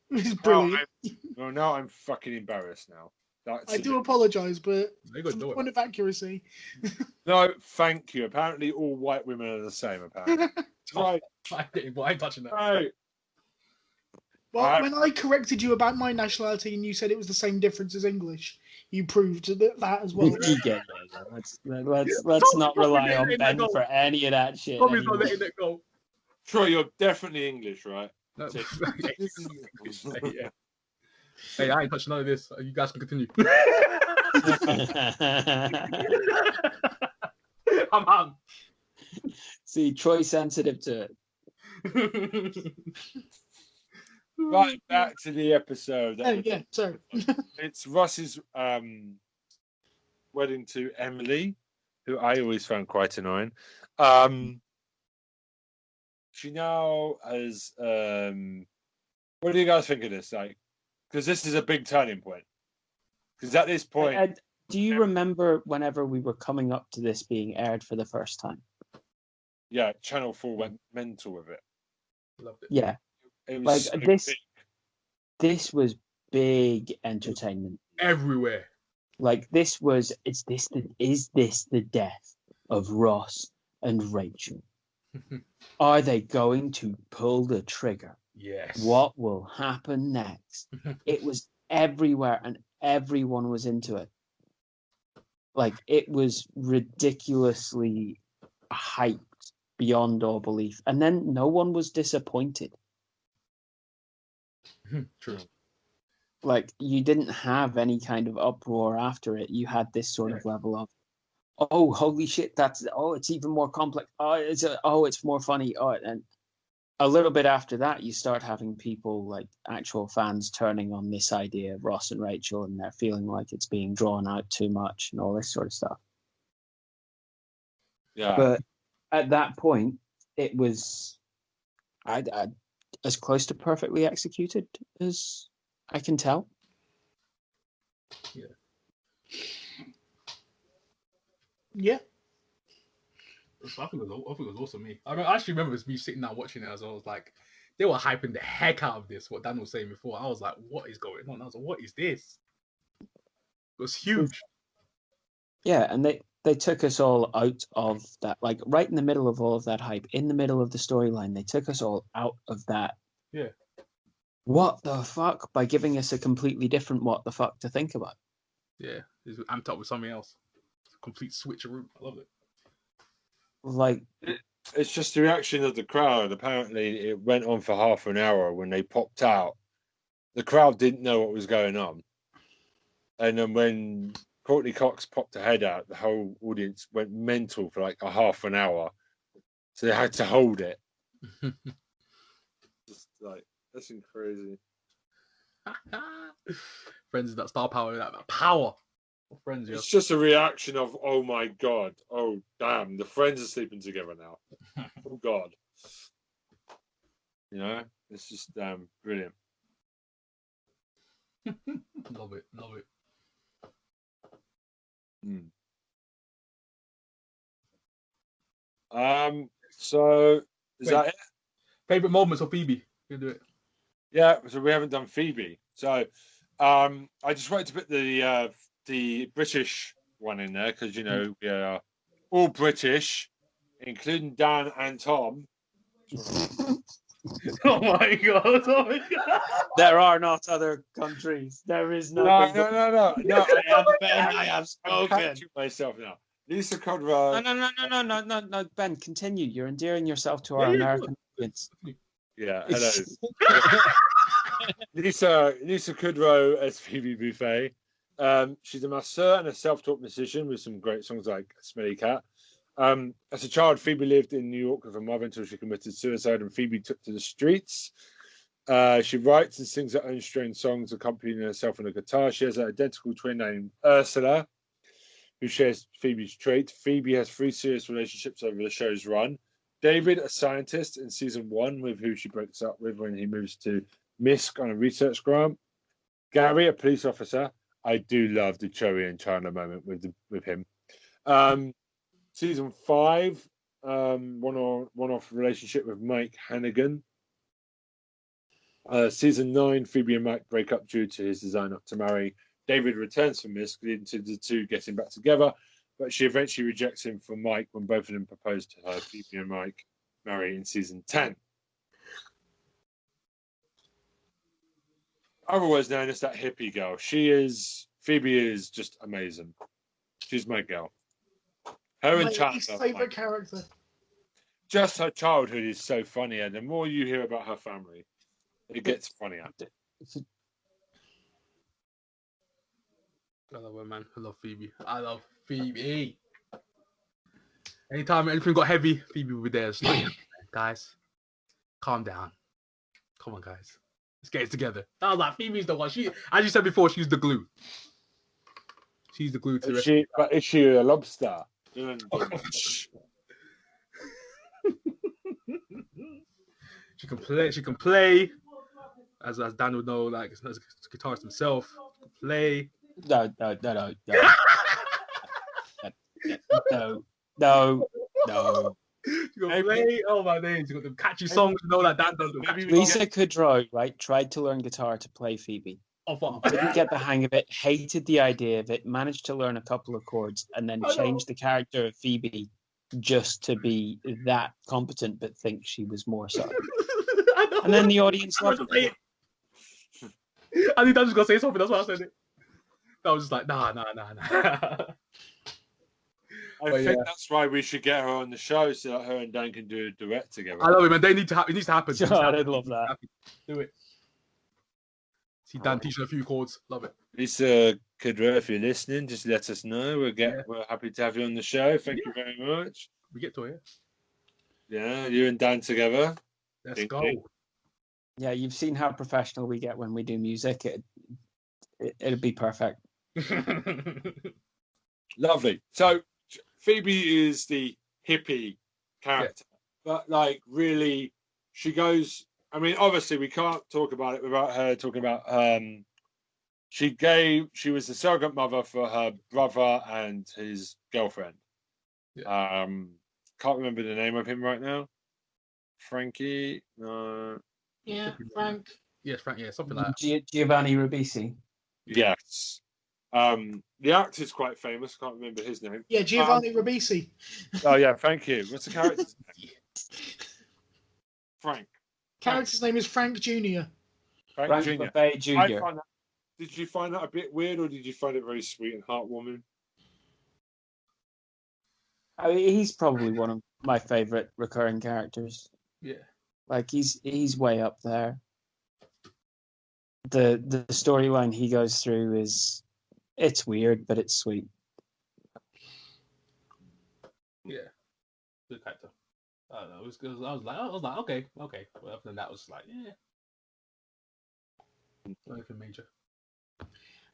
is brilliant. Well, now I'm fucking embarrassed now. I do apologise, but from the point of accuracy. No, thank you. Apparently, all white women are the same. Apparently, right? I ain't touching that. Right. Well, when I corrected you about my nationality and you said it was the same difference as English, you proved that as well. Yeah. Let's not rely on Ben for any of that shit. Tommy's not letting it go. Troy, you're definitely English, right? No. Yeah. Hey, I ain't touching none of this. You guys can continue. I'm on. See, Troy's sensitive to it. Right, back to the episode. Oh, yeah, sorry. It's Ross's wedding to Emily, who I always found quite annoying. She now has. What do you guys think of this? Like, because this is a big turning point. Because at this point, do you remember whenever we were coming up to this being aired for the first time? Yeah, Channel 4 went mental with it. Loved it. Yeah, it was like so this. big. This was big entertainment Everywhere. Like this was. Is this the death of Ross and Rachel? Are they going to pull the trigger? Yes. What will happen next? It was everywhere and everyone was into it. Like, it was ridiculously hyped beyond all belief. And then no one was disappointed. True. Like, you didn't have any kind of uproar after it. You had this sort of level of, oh, holy shit, it's even more complex. It's more funny. And a little bit after that, you start having people, like actual fans, turning on this idea of Ross and Rachel, and they're feeling like it's being drawn out too much and all this sort of stuff. Yeah. But at that point, it was I as close to perfectly executed as I can tell. Yeah. Yeah. I think it was also me. I actually remember me sitting down watching it as I was like, they were hyping the heck out of this. What Dan was saying before, I was like, what is going on? I was like, what is this? It was huge. Yeah, and they took us all out of that, like right in the middle of all of that hype, in the middle of the storyline. They took us all out of that. Yeah. What the fuck? By giving us a completely different what the fuck to think about. Yeah, it was amped up with something else. Complete switcheroo. I love it. Like, it's just the reaction of the crowd. Apparently, it went on for half an hour when they popped out. The crowd didn't know what was going on. And then when Courtney Cox popped her head out, the whole audience went mental for like a half an hour. So they had to hold it. Just like, that's crazy. Friends is that star power, that power. Friends, yeah. It's just a reaction of, oh my God. Oh, damn. The friends are sleeping together now. Oh, God. You know, it's just brilliant. Love it. So is that it? Favorite moments of Phoebe? You do it. Yeah, so we haven't done Phoebe. So I just wanted to put the British one in there because we are all British, including Dan and Tom. Oh my god! there are not other countries. There is No. nothing. No, I have spoken. I'm catching myself now. Lisa Kudrow. No, Ben, continue. You're endearing yourself to our American audience. Yeah, hello. Lisa Kudrow as Phoebe Buffay. She's a masseur and a self-taught musician with some great songs like Smelly Cat. As a child, Phoebe lived in New York with her mother until she committed suicide and Phoebe took to the streets. She writes and sings her own strange songs, accompanying herself on a guitar. She has an identical twin named Ursula, who shares Phoebe's trait. Phoebe has 3 serious relationships over the show's run. David, a scientist in season 1, with who she breaks up with when he moves to Misk on a research grant. Gary, a police officer. I do love the Cherry and China moment with him. Season 5, one-off relationship with Mike Hannigan. Season 9, Phoebe and Mike break up due to his desire not to marry. David returns from Misk, leading to the two getting back together, but she eventually rejects him for Mike when both of them propose to her. Phoebe and Mike marry in season 10. Otherwise known as that hippie girl. Phoebe is just amazing. She's my girl. Her and Chandler. Favorite character. Just her childhood is so funny, and the more you hear about her family, it gets funnier. I love her, man. I love Phoebe. Anytime anything got heavy, Phoebe would be there. Guys, calm down. Come on, guys. Let's get it together. I was like, Phoebe's the one. She, as you said before, she's the glue. She's the glue to the rest. But is she a lobster? She can play. As Dan would know, like as a guitarist himself, play. No. She can play. Oh my days! She got them catchy songs. You know that Dan does. Lisa Kudrow, right, tried to learn guitar to play Phoebe. Didn't get the hang of it. Hated the idea of it. Managed to learn a couple of chords, and then changed the character of Phoebe just to be that competent, but think she was more so. And then the audience I was loved just it. saying. I think I was just gonna say something. That's why I said it. I was just like, nah. I But think yeah. that's why we should get her on the show so that her and Dan can do a duet together. I love it, man. They need to it needs to happen. God, I'd love that. Do it. See Dan teaching a few chords. Love it. Lisa Kudrow, if you're listening, just let us know. Yeah. We're happy to have you on the show. Thank you very much. We get to it. Yeah, you and Dan together. Let's Thank go. you. Yeah, you've seen how professional we get when we do music. It'd be perfect. Lovely. So Phoebe is the hippie character, but like really, she goes. I mean, obviously, we can't talk about it without her talking about. She was the surrogate mother for her brother and his girlfriend. Yeah. Can't remember the name of him right now. Frankie. Yeah, Frank. Yes, Frank. Yeah, something like that. Giovanni Ribisi. Yes. The actor's quite famous. Can't remember his name. Yeah, Giovanni Ribisi. Oh yeah, thank you. What's the character's name? Frank. Character's name is Frank Jr. Frank Jr. Buffet Jr. Did you find that a bit weird, or did you find it very sweet and heartwarming? I mean, he's probably one of my favorite recurring characters. Yeah. Like he's way up there. The storyline he goes through it's weird, but it's sweet. Yeah. Good character. I don't know. I was like, okay. But other than that, I was like, yeah. Nothing major.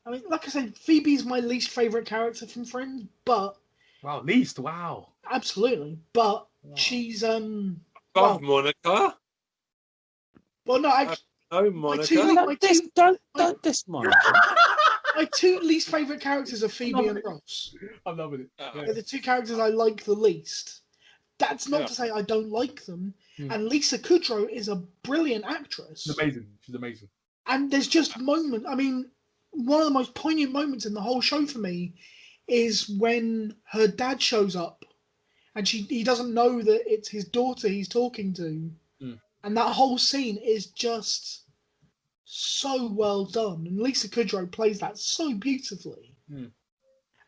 I mean, like I said, Phoebe's my least favorite character from Friends, but Wow, least. Wow. absolutely. But she's Above Monica. Well, no, No, Monica. Don't diss Monica. my two least favorite characters are Phoebe and Ross. I'm loving it. They're the two characters I like the least. That's not Yeah. to say I don't like them. Hmm. And Lisa Kudrow is a brilliant actress. She's amazing. She's amazing. And there's just moments. I mean, one of the most poignant moments in the whole show for me is when her dad shows up, and he doesn't know that it's his daughter he's talking to, and that whole scene is just so well done. And Lisa Kudrow plays that so beautifully. And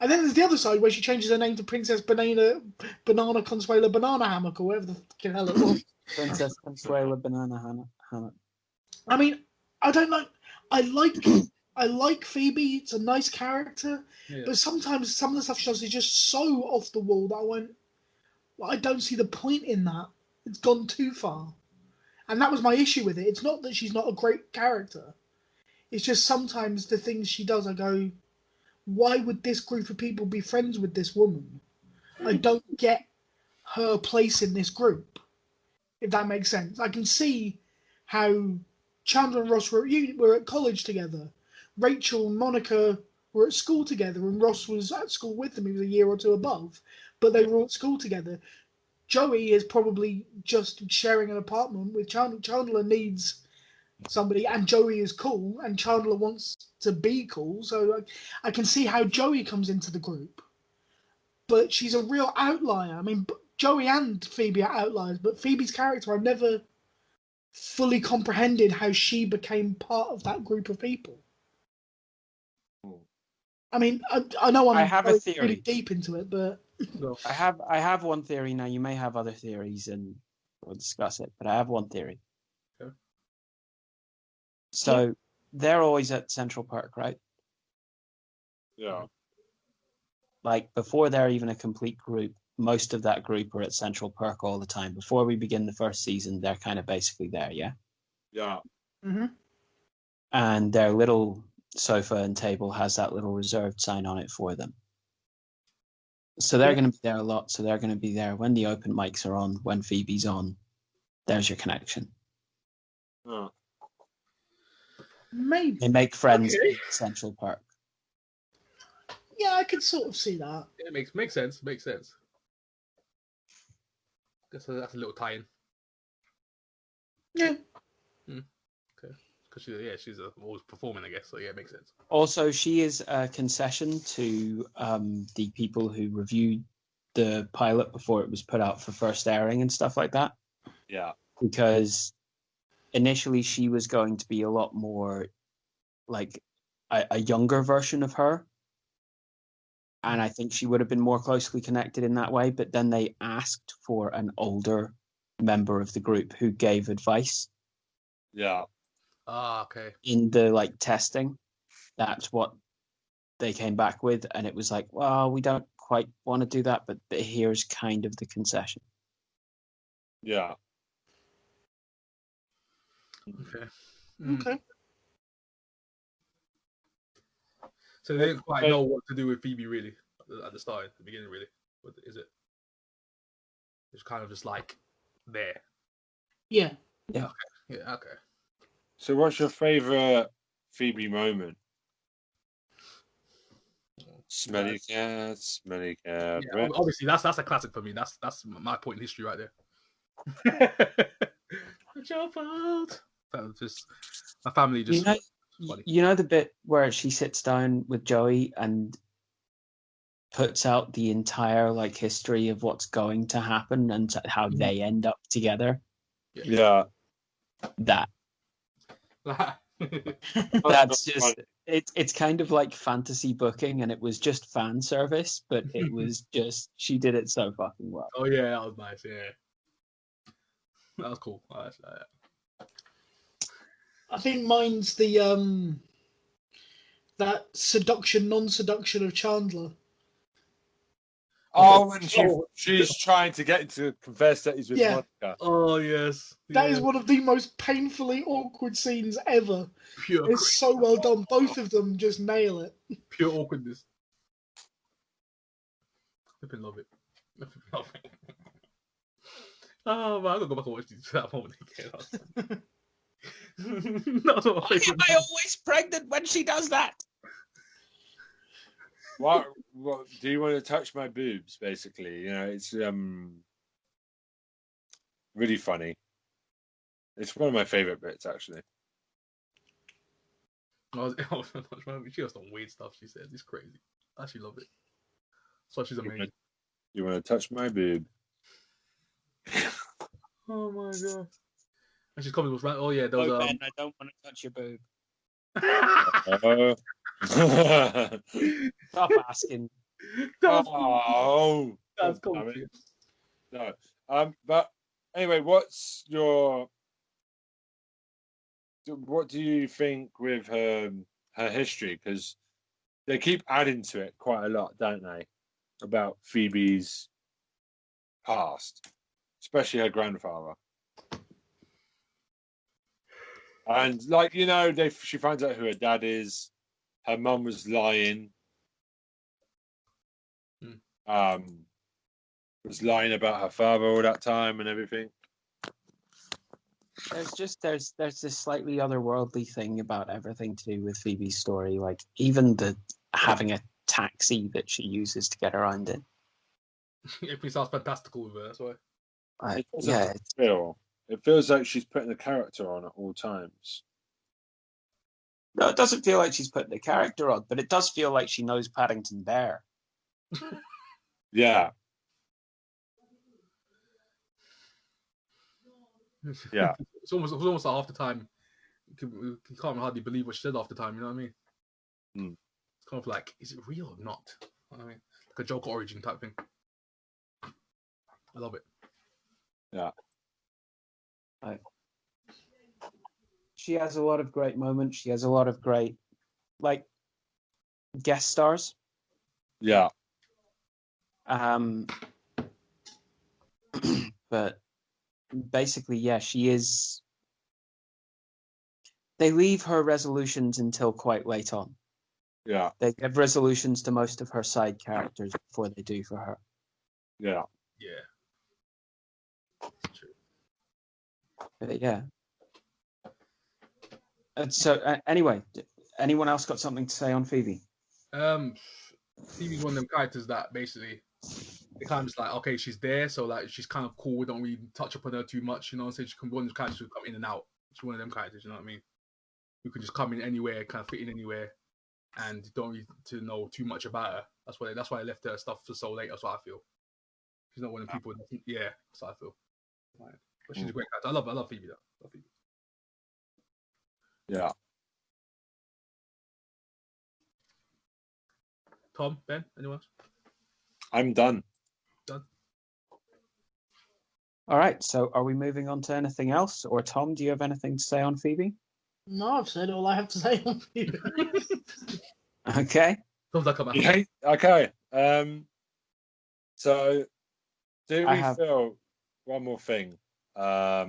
then there's the other side where she changes her name to Princess Banana Consuela Banana Hammock or whatever the fucking hell it was. Princess Consuela Banana Hammock. I mean, I don't know. I like Phoebe. It's a nice character, but sometimes some of the stuff she does is just so off the wall that I went, well, I don't see the point in that. It's gone too far, and that was my issue with it. It's not that she's not a great character. It's just sometimes the things she does, I go, why would this group of people be friends with this woman? I don't get her place in this group, if that makes sense. I can see how Chandler and Ross were at college together. Rachel and Monica were at school together, and Ross was at school with them. He was a year or two above, but they were all at school together. Joey is probably just sharing an apartment with Chandler. Chandler needs somebody, and Joey is cool, and Chandler wants to be cool. So I can see how Joey comes into the group, but she's a real outlier. I mean, Joey and Phoebe are outliers, but Phoebe's character, I've never fully comprehended how she became part of that group of people. I mean, I know I have a going theory. really deep into it, but I have one theory. Now you may have other theories, and we'll discuss it. But I have one theory. Okay. So they're always at Central Park, right? Yeah. Like before they're even a complete group, most of that group are at Central Park all the time. Before we begin the first season, they're kind of basically there, yeah? Yeah. mm-hmm. And their little sofa and table has that little reserved sign on it for them. So they're going to be there a lot. So they're going to be there when the open mics are on, when Phoebe's on. There's your connection. Oh. Maybe. They make friends in Central Park. Yeah, I could sort of see that. It makes sense. Makes sense. Guess that's a little tie-in. Yeah. Okay. Because she's always performing, I guess. So yeah, it makes sense. Also, she is a concession to the people who reviewed the pilot before it was put out for first airing and stuff like that. Yeah. Because initially she was going to be a lot more like a younger version of her. And I think she would have been more closely connected in that way. But then they asked for an older member of the group who gave advice. Yeah. Ah, okay. In the like testing. That's what they came back with. And it was like, well, we don't quite want to do that, but here's kind of the concession. Yeah. Okay. Okay. So they didn't quite know what to do with Phoebe really at the start, at the beginning, really. What is it? It's kind of just like there. Yeah. Yeah. Okay. Yeah. Okay. So, what's your favorite Phoebe moment? Smelly cat, smelly cat. Yeah, obviously, that's a classic for me. That's my point in history right there. It's your fault. That was just my family. Just you know the bit where she sits down with Joey and puts out the entire like history of what's going to happen and how they end up together. Yeah. That. That's just it's kind of like fantasy booking, and it was just fan service, but it was just she did it so fucking well. Oh yeah, that was nice. Yeah, that was cool. I think mine's the that seduction, non-seduction of Chandler. Oh, when she's trying to get to confess that he's with Monica. Oh yes, that is one of the most painfully awkward scenes ever. It's so well done. Both of them just nail it. Pure awkwardness. I love it. Oh man, I'm gonna go back and watch that moment again. Why am I always pregnant when she does that? What do you want to touch my boobs? Basically, it's really funny. It's one of my favorite bits, actually. She has some weird stuff she says. It's crazy. I actually love it. So she's amazing. You want to touch my boob? Oh my god! And she's coming with right. Oh yeah, those. Ben, I don't want to touch your boob. Stop asking. Oh, that's cool. No. But anyway, what do you think with her history? Because they keep adding to it quite a lot, don't they? About Phoebe's past, especially her grandfather. And she finds out who her dad is. Her mum was lying. Was lying about her father all that time and everything. There's this slightly otherworldly thing about everything to do with Phoebe's story, like even the having a taxi that she uses to get around in. It sounds fantastical with her, that's why. It feels like she's putting the character on at all times. No, it doesn't feel like she's putting the character on, but it does feel like she knows Paddington Bear. Yeah. Yeah. It's almost like half the time you can't hardly believe what she said half the time, you know what I mean? It's kind of like, is it real or not? I mean, like a Joker origin type thing. I love it. Yeah. She has a lot of great moments. She has a lot of great, guest stars. Yeah. But basically, yeah, she is. They leave her resolutions until quite late on. Yeah. They give resolutions to most of her side characters before they do for her. Yeah. Yeah. That's true. But yeah. So anyway, anyone else got something to say on Phoebe? Phoebe's one of them characters that basically they kind of just like, okay, she's there, so like she's kind of cool. We don't really touch upon her too much, so she can one of those characters who come in and out. She's one of them characters, you know what I mean? Who can just come in anywhere, kind of fit in anywhere, and don't need to know too much about her. That's why I left her stuff for so late. That's what I feel. She's not one of the people. Yeah, that's what I feel. But she's a great character. I love Phoebe though. Yeah. Tom, Ben, anyone else? I'm done. Done. All right. So, are we moving on to anything else? Or Tom, do you have anything to say on Phoebe? No, I've said all I have to say on you. Okay. Tom's like, I'm Yeah. Okay. So, do I we have- feel one more thing? What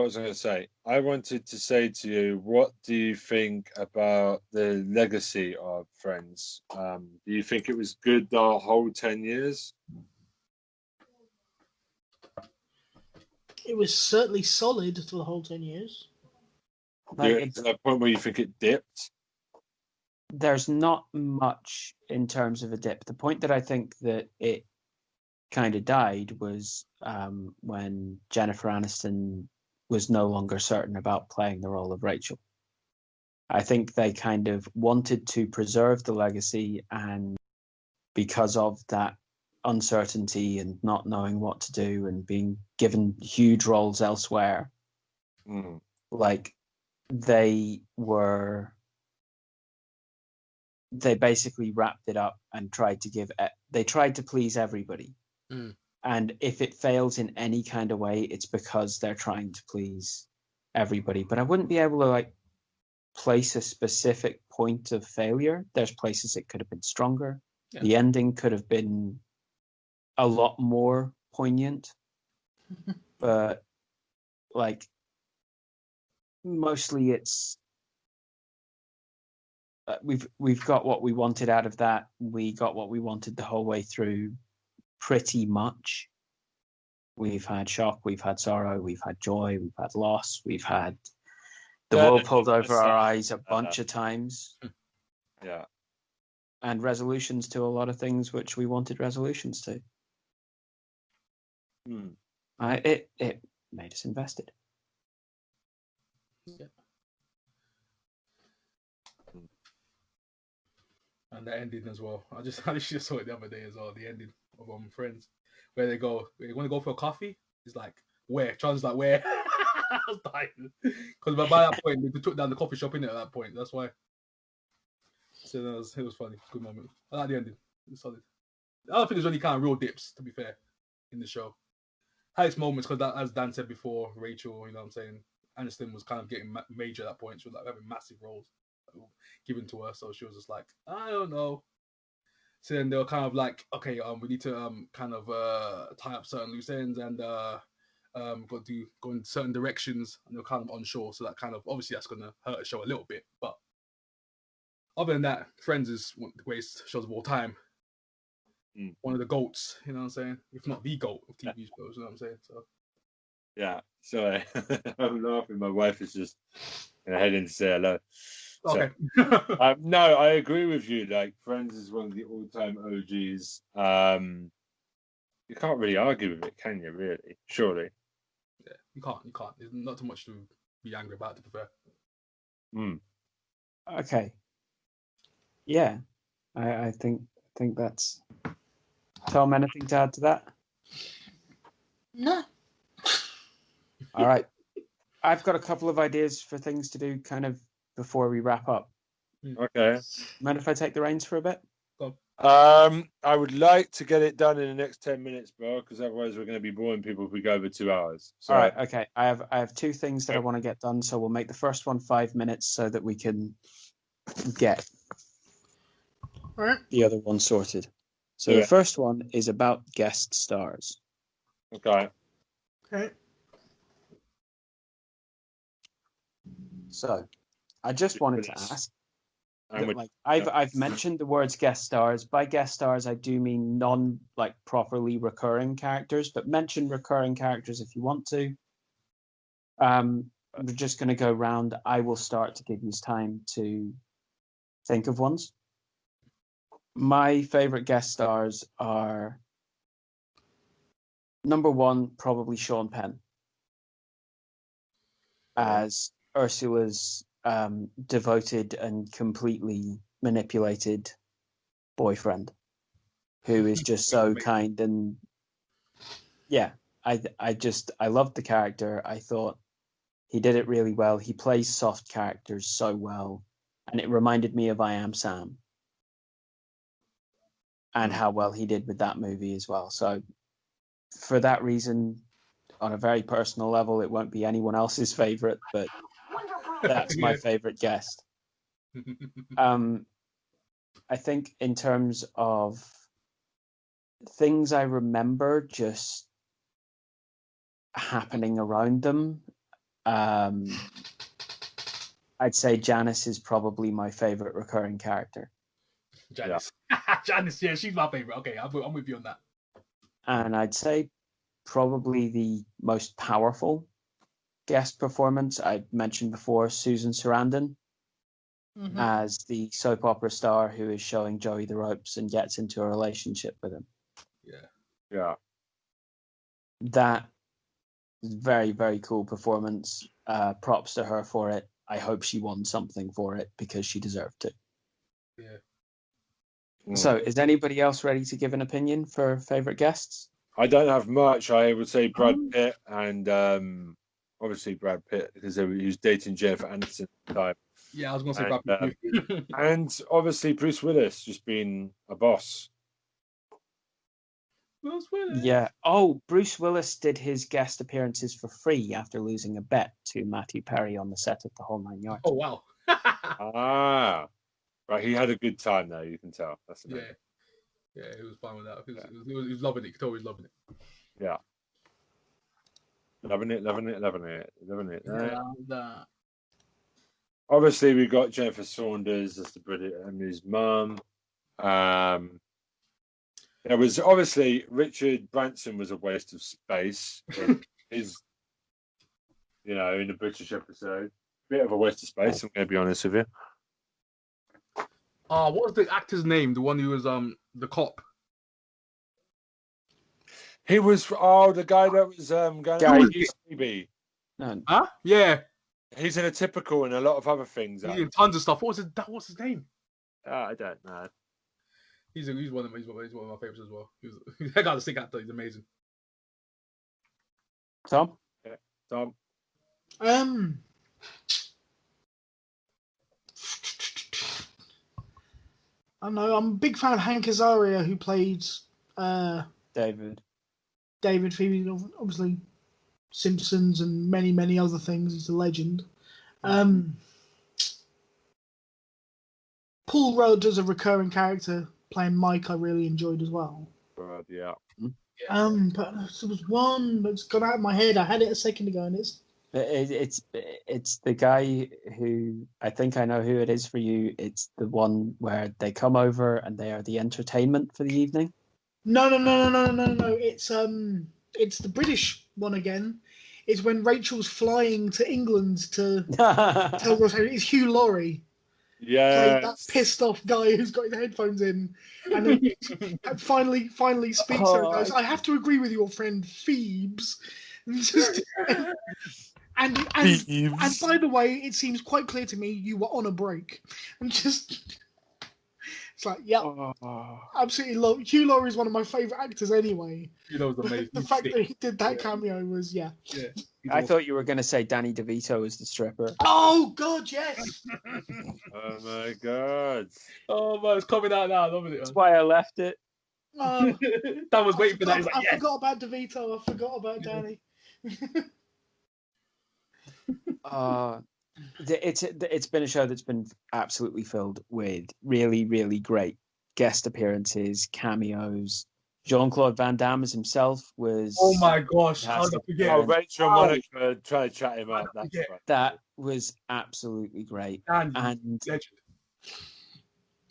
was I going to say? I wanted to say to you, what do you think about the legacy of Friends? Do you think it was good the whole 10 years? It was certainly solid for the whole 10 years. Like, To that point where you think it dipped? there's not much in terms of a dip. The point that I think that it kind of died was when Jennifer Aniston was no longer certain about playing the role of Rachel. I think they kind of wanted to preserve the legacy, and because of that uncertainty and not knowing what to do and being given huge roles elsewhere, like they basically wrapped it up and tried to please everybody. And if it fails in any kind of way, it's because they're trying to please everybody. But I wouldn't be able to like place a specific point of failure. There's places it could have been stronger. Yeah. The ending could have been a lot more poignant. But like mostly it's we've got what we wanted out of that. We got what we wanted the whole way through, pretty much. We've had shock, we've had sorrow, we've had joy, we've had loss, we've had the wool pulled over our eyes a bunch of times. Yeah. And resolutions to a lot of things which we wanted resolutions to. It made us invested. Yeah. And the ending as well. I literally just saw it the other day as well. The ending of Friends, where they go, "You want to go for a coffee?" It's like, "Where?" Charles like, "Where?" I was dying because by that point they took down the coffee shop in it at that point. That's why. So it was funny. Good moment. I like the ending. It was solid. I don't think there's any kind of real dips, to be fair, in the show. Had its moments because, as Dan said before, Rachel, you know what I'm saying, Aniston was kind of getting major at that point. She was like having massive roles given to her, so she was just like, I don't know. So then they were kind of like, okay, we need to kind of tie up certain loose ends and go in certain directions, and they're kind of unsure. So that kind of obviously that's going to hurt the show a little bit, but other than that, Friends is one of the greatest shows of all time. One of the GOATs, you know what I'm saying? If not the GOAT of TV shows, you know what I'm saying? So yeah, sorry. I'm laughing. My wife is just heading to say hello. Okay. No, I agree with you. Like, Friends is one of the all-time OGs. You can't really argue with it, can you? Really? Surely. Yeah, you can't. There's not too much to be angry about, to be fair. Okay. Yeah, I think that's. Tom, anything to add to that? No. All right. I've got a couple of ideas for things to do kind of before we wrap up. Okay. Mind if I take the reins for a bit? I would like to get it done in the next 10 minutes, bro, because otherwise we're going to be boring people if we go over 2 hours. So. All right. Okay. I have two things that I want to get done, so we'll make the first one 5 minutes so that we can get the other one sorted. So the first one is about guest stars. Okay. So I just wanted to ask. I've mentioned the words guest stars. By guest stars, I do mean non properly recurring characters, but mention recurring characters if you want to. We're just going to go round. I will start to give you time to think of ones. My favorite guest stars are number one, probably Sean Penn as Ursula's devoted and completely manipulated boyfriend, who is just so kind. And yeah, I loved the character. I thought He did it really well. He plays soft characters so well. And it reminded me of I Am Sam. And how well he did with that movie as well. So for that reason, on a very personal level, it won't be anyone else's favorite, but that's my favorite guest. I think in terms of things I remember just happening around them, I'd say Janice is probably my favorite recurring character. Janice. Janice, yeah, she's my favorite. Okay, I'm with you on that. And I'd say probably the most powerful guest performance, I mentioned before, Susan Sarandon as the soap opera star who is showing Joey the ropes and gets into a relationship with him. Yeah. That is very, very cool performance. Props to her for it. I hope she won something for it because she deserved to. Yeah. So, is anybody else ready to give an opinion for favorite guests? I don't have much. I would say Brad Pitt and obviously Brad Pitt because he was dating Jennifer Aniston at the time. Yeah, I was going to say Brad Pitt. And obviously Bruce Willis just being a boss. Bruce Willis. Yeah. Oh, Bruce Willis did his guest appearances for free after losing a bet to Matthew Perry on the set of The Whole Nine Yards. Oh, wow. Right. He had a good time though. You can tell. That's amazing. Yeah, he was fine with that. He was loving it. You could tell he was loving it. Yeah. Loving it. Yeah, Obviously, we got Jennifer Saunders as the British and his mum. There was obviously Richard Branson was a waste of space. In his, in the British episode, bit of a waste of space. I'm going to be honest with you. What was the actor's name? The one who was the cop. He was the guy that was going Gary Busey. No. Huh? Yeah. He's in a typical and a lot of other things. He's in tons of stuff. What's his name? I don't know. He's one of my favorites as well. That guy's a sick actor. He's amazing. Tom? Yeah. Tom? I don't know. I'm a big fan of Hank Azaria, who played David Phoebe, obviously Simpsons and many, many other things. He's a legend. Paul Rudd as a recurring character playing Mike, I really enjoyed as well. Yeah. But there was one that's gone out of my head. I had it a second ago, and it's the guy who I think I know who it is for you. It's the one where they come over and they are the entertainment for the evening. No. It's the British one again. It's when Rachel's flying to England to tell Ross. It's Hugh Laurie. Yeah. That pissed off guy who's got his headphones in, and then finally speaks to her and goes, "I have to agree with your friend Phoebes." And by the way, it seems quite clear to me you were on a break. And just it's like, yeah, absolutely love. Hugh Laurie is one of my favorite actors anyway. Hugh Laurie's amazing. The fact that he did that cameo was I thought you were going to say Danny DeVito as the stripper. Oh God, yes. Oh my God. Oh man, it's coming out now. Loving it. That's why I left it. Dan was waiting for that. I forgot about DeVito. I forgot about Danny. It's been a show that's been absolutely filled with really, really great guest appearances, cameos. Jean-Claude Van Damme as himself was. Oh my gosh! How did I forget? Oh, Rachel Monica trying to chat him up. That was absolutely great. And legend.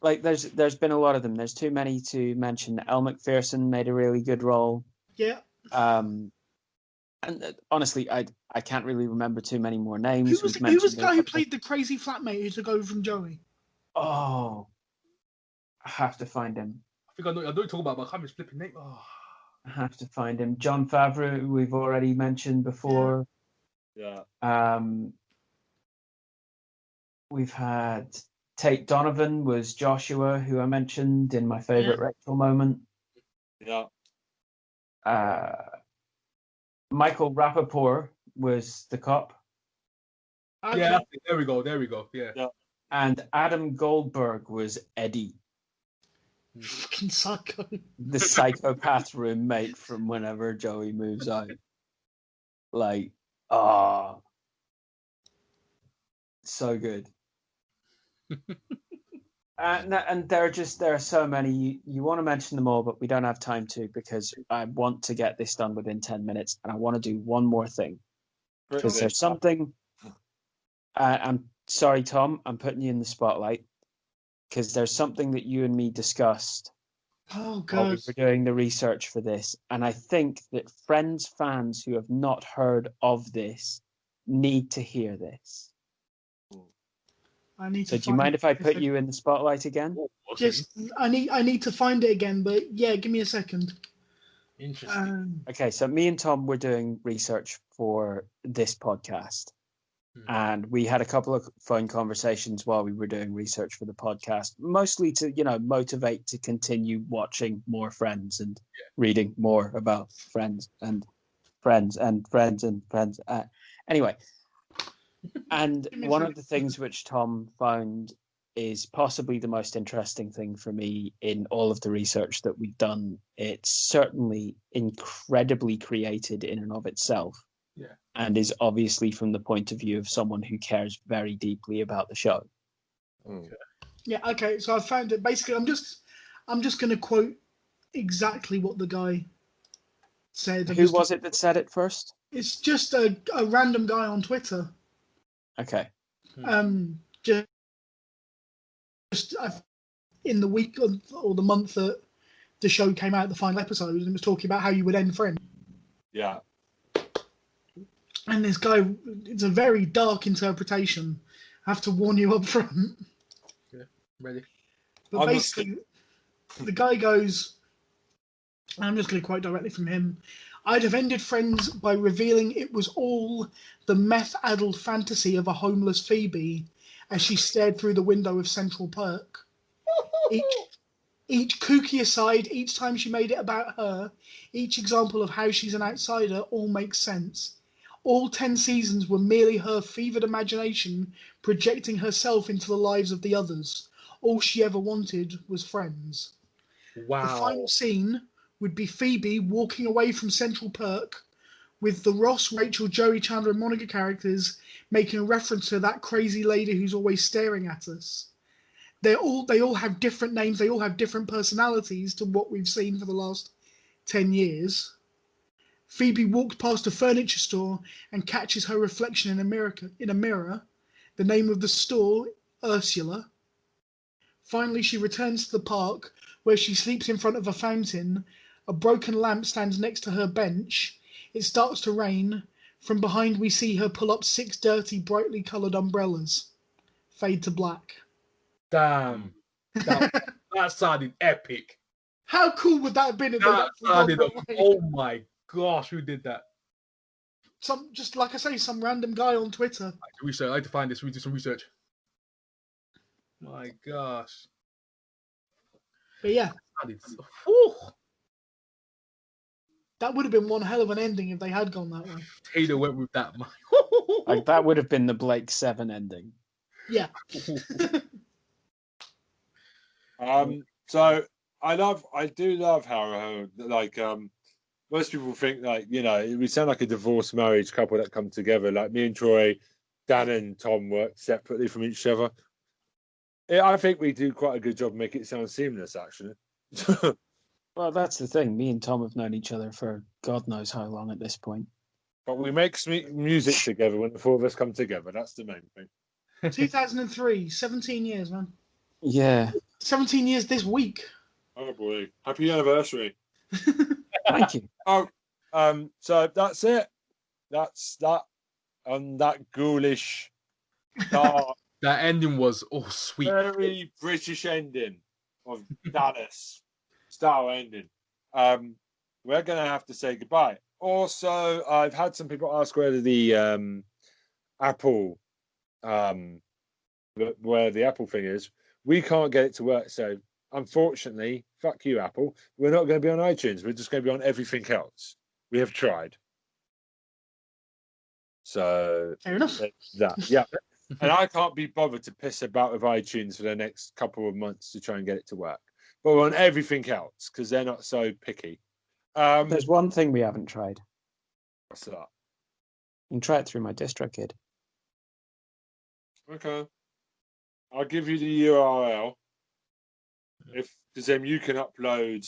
Like there's been a lot of them. There's too many to mention. Elle Macpherson made a really good role. Yeah. And honestly, I can't really remember too many more names. Who was the guy who played the crazy flatmate who took over from Joey? Oh, I have to find him. I think I know what you're talking about, but I can't remember his flipping name. Oh. I have to find him. Jon Favreau, who we've already mentioned before. Yeah. We've had Tate Donovan was Joshua, who I mentioned in my favorite Rachel moment. Yeah. Michael Rappaport was the cop. Okay. Yeah, there we go. Yeah. And Adam Goldberg was Eddie, Fucking psycho. the psychopath roommate from Whenever Joey Moves Out. Like, so good. And there are so many. You want to mention them all, but we don't have time to because I want to get this done within 10 minutes, and I want to do one more thing because there's something. I'm sorry, Tom. I'm putting you in the spotlight because there's something that you and me discussed Oh while we god. were doing the research for this, and I think that Friends fans who have not heard of this need to hear this. I need So, to do you mind if I put you in the spotlight again? Okay. Just I need to find it again, but yeah, give me a second. Interesting. Okay, so me and Tom were doing research for this podcast, and we had a couple of phone conversations while we were doing research for the podcast, mostly to motivate to continue watching more Friends and reading more about Friends and Friends and Friends and Friends. Anyway, and one of the things which Tom found is possibly the most interesting thing for me in all of the research that we've done. It's certainly incredibly created in and of itself. Yeah. And is obviously from the point of view of someone who cares very deeply about the show. Okay. Yeah, okay, so I found it. Basically, I'm just going to quote exactly what the guy said. Who was it that said it first? It's just a random guy on Twitter. Okay. Just in the week or the month that the show came out, the final episode, and was talking about how you would end Friends. Yeah. And this guy, it's a very dark interpretation. I have to warn you up front. Yeah, ready. But basically, the guy goes, I'm just going to quote directly from him. I'd have ended Friends by revealing it was all the meth-addled fantasy of a homeless Phoebe as she stared through the window of Central Perk. Each kooky aside, each time she made it about her, each example of how she's an outsider all makes sense. All 10 seasons were merely her fevered imagination projecting herself into the lives of the others. All she ever wanted was friends. Wow. The final scene would be Phoebe walking away from Central Perk with the Ross, Rachel, Joey, Chandler, and Monica characters making a reference to that crazy lady who's always staring at us. They all have different names. They all have different personalities to what we've seen for the last 10 years. Phoebe walks past a furniture store and catches her reflection in a mirror. The name of the store, Ursula. Finally, she returns to the park, where she sleeps in front of a fountain. A broken lamp stands next to her bench. It starts to rain. From behind, we see her pull up 6 dirty, brightly coloured umbrellas. Fade to black. Damn. That sounded epic. How cool would that have been if That they'd actually sounded. gone that way? Oh my gosh, who did that? Just like I say, some random guy on Twitter. Research. I had to find this. We do some research. My gosh. But yeah, that would have been one hell of an ending if they had gone that way. Taylor went with that. Like that would have been the Blake 7 ending. Yeah. So I do love how like most people think like we sound like a divorced marriage couple that come together. Like me and Troy, Dan and Tom work separately from each other. I think we do quite a good job making it sound seamless, actually. Well, that's the thing. Me and Tom have known each other for God knows how long at this point. But we make music together when the four of us come together. That's the main thing. 2003, 17 years, man. Yeah. 17 years this week. Oh boy! Happy anniversary! Thank you. So that's it. That's that. And that ghoulish, dark, That ending was sweet. very British ending of Dallas style ending. We're gonna have to say goodbye. Also, I've had some people ask whether the Apple, where the Apple thing is. We can't get it to work, so unfortunately, fuck you, Apple. We're not going to be on iTunes. We're just going to be on everything else. We have tried. So Fair enough. that, yeah. And I can't be bothered to piss about with iTunes for the next couple of months to try and get it to work. But on everything else, because they're not so picky. There's one thing we haven't tried. What's that? You can try it through my DistroKid. Okay. I'll give you the URL. Because then you can upload.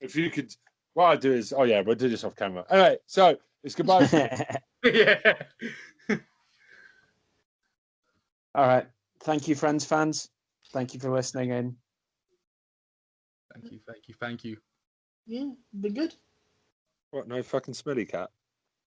If you could, what I'll do is, we'll do this off camera. All right, so it's goodbye. Yeah. All right. Thank you, friends, fans. Thank you for listening in. Thank you. Yeah, be good. What? No fucking smelly cat.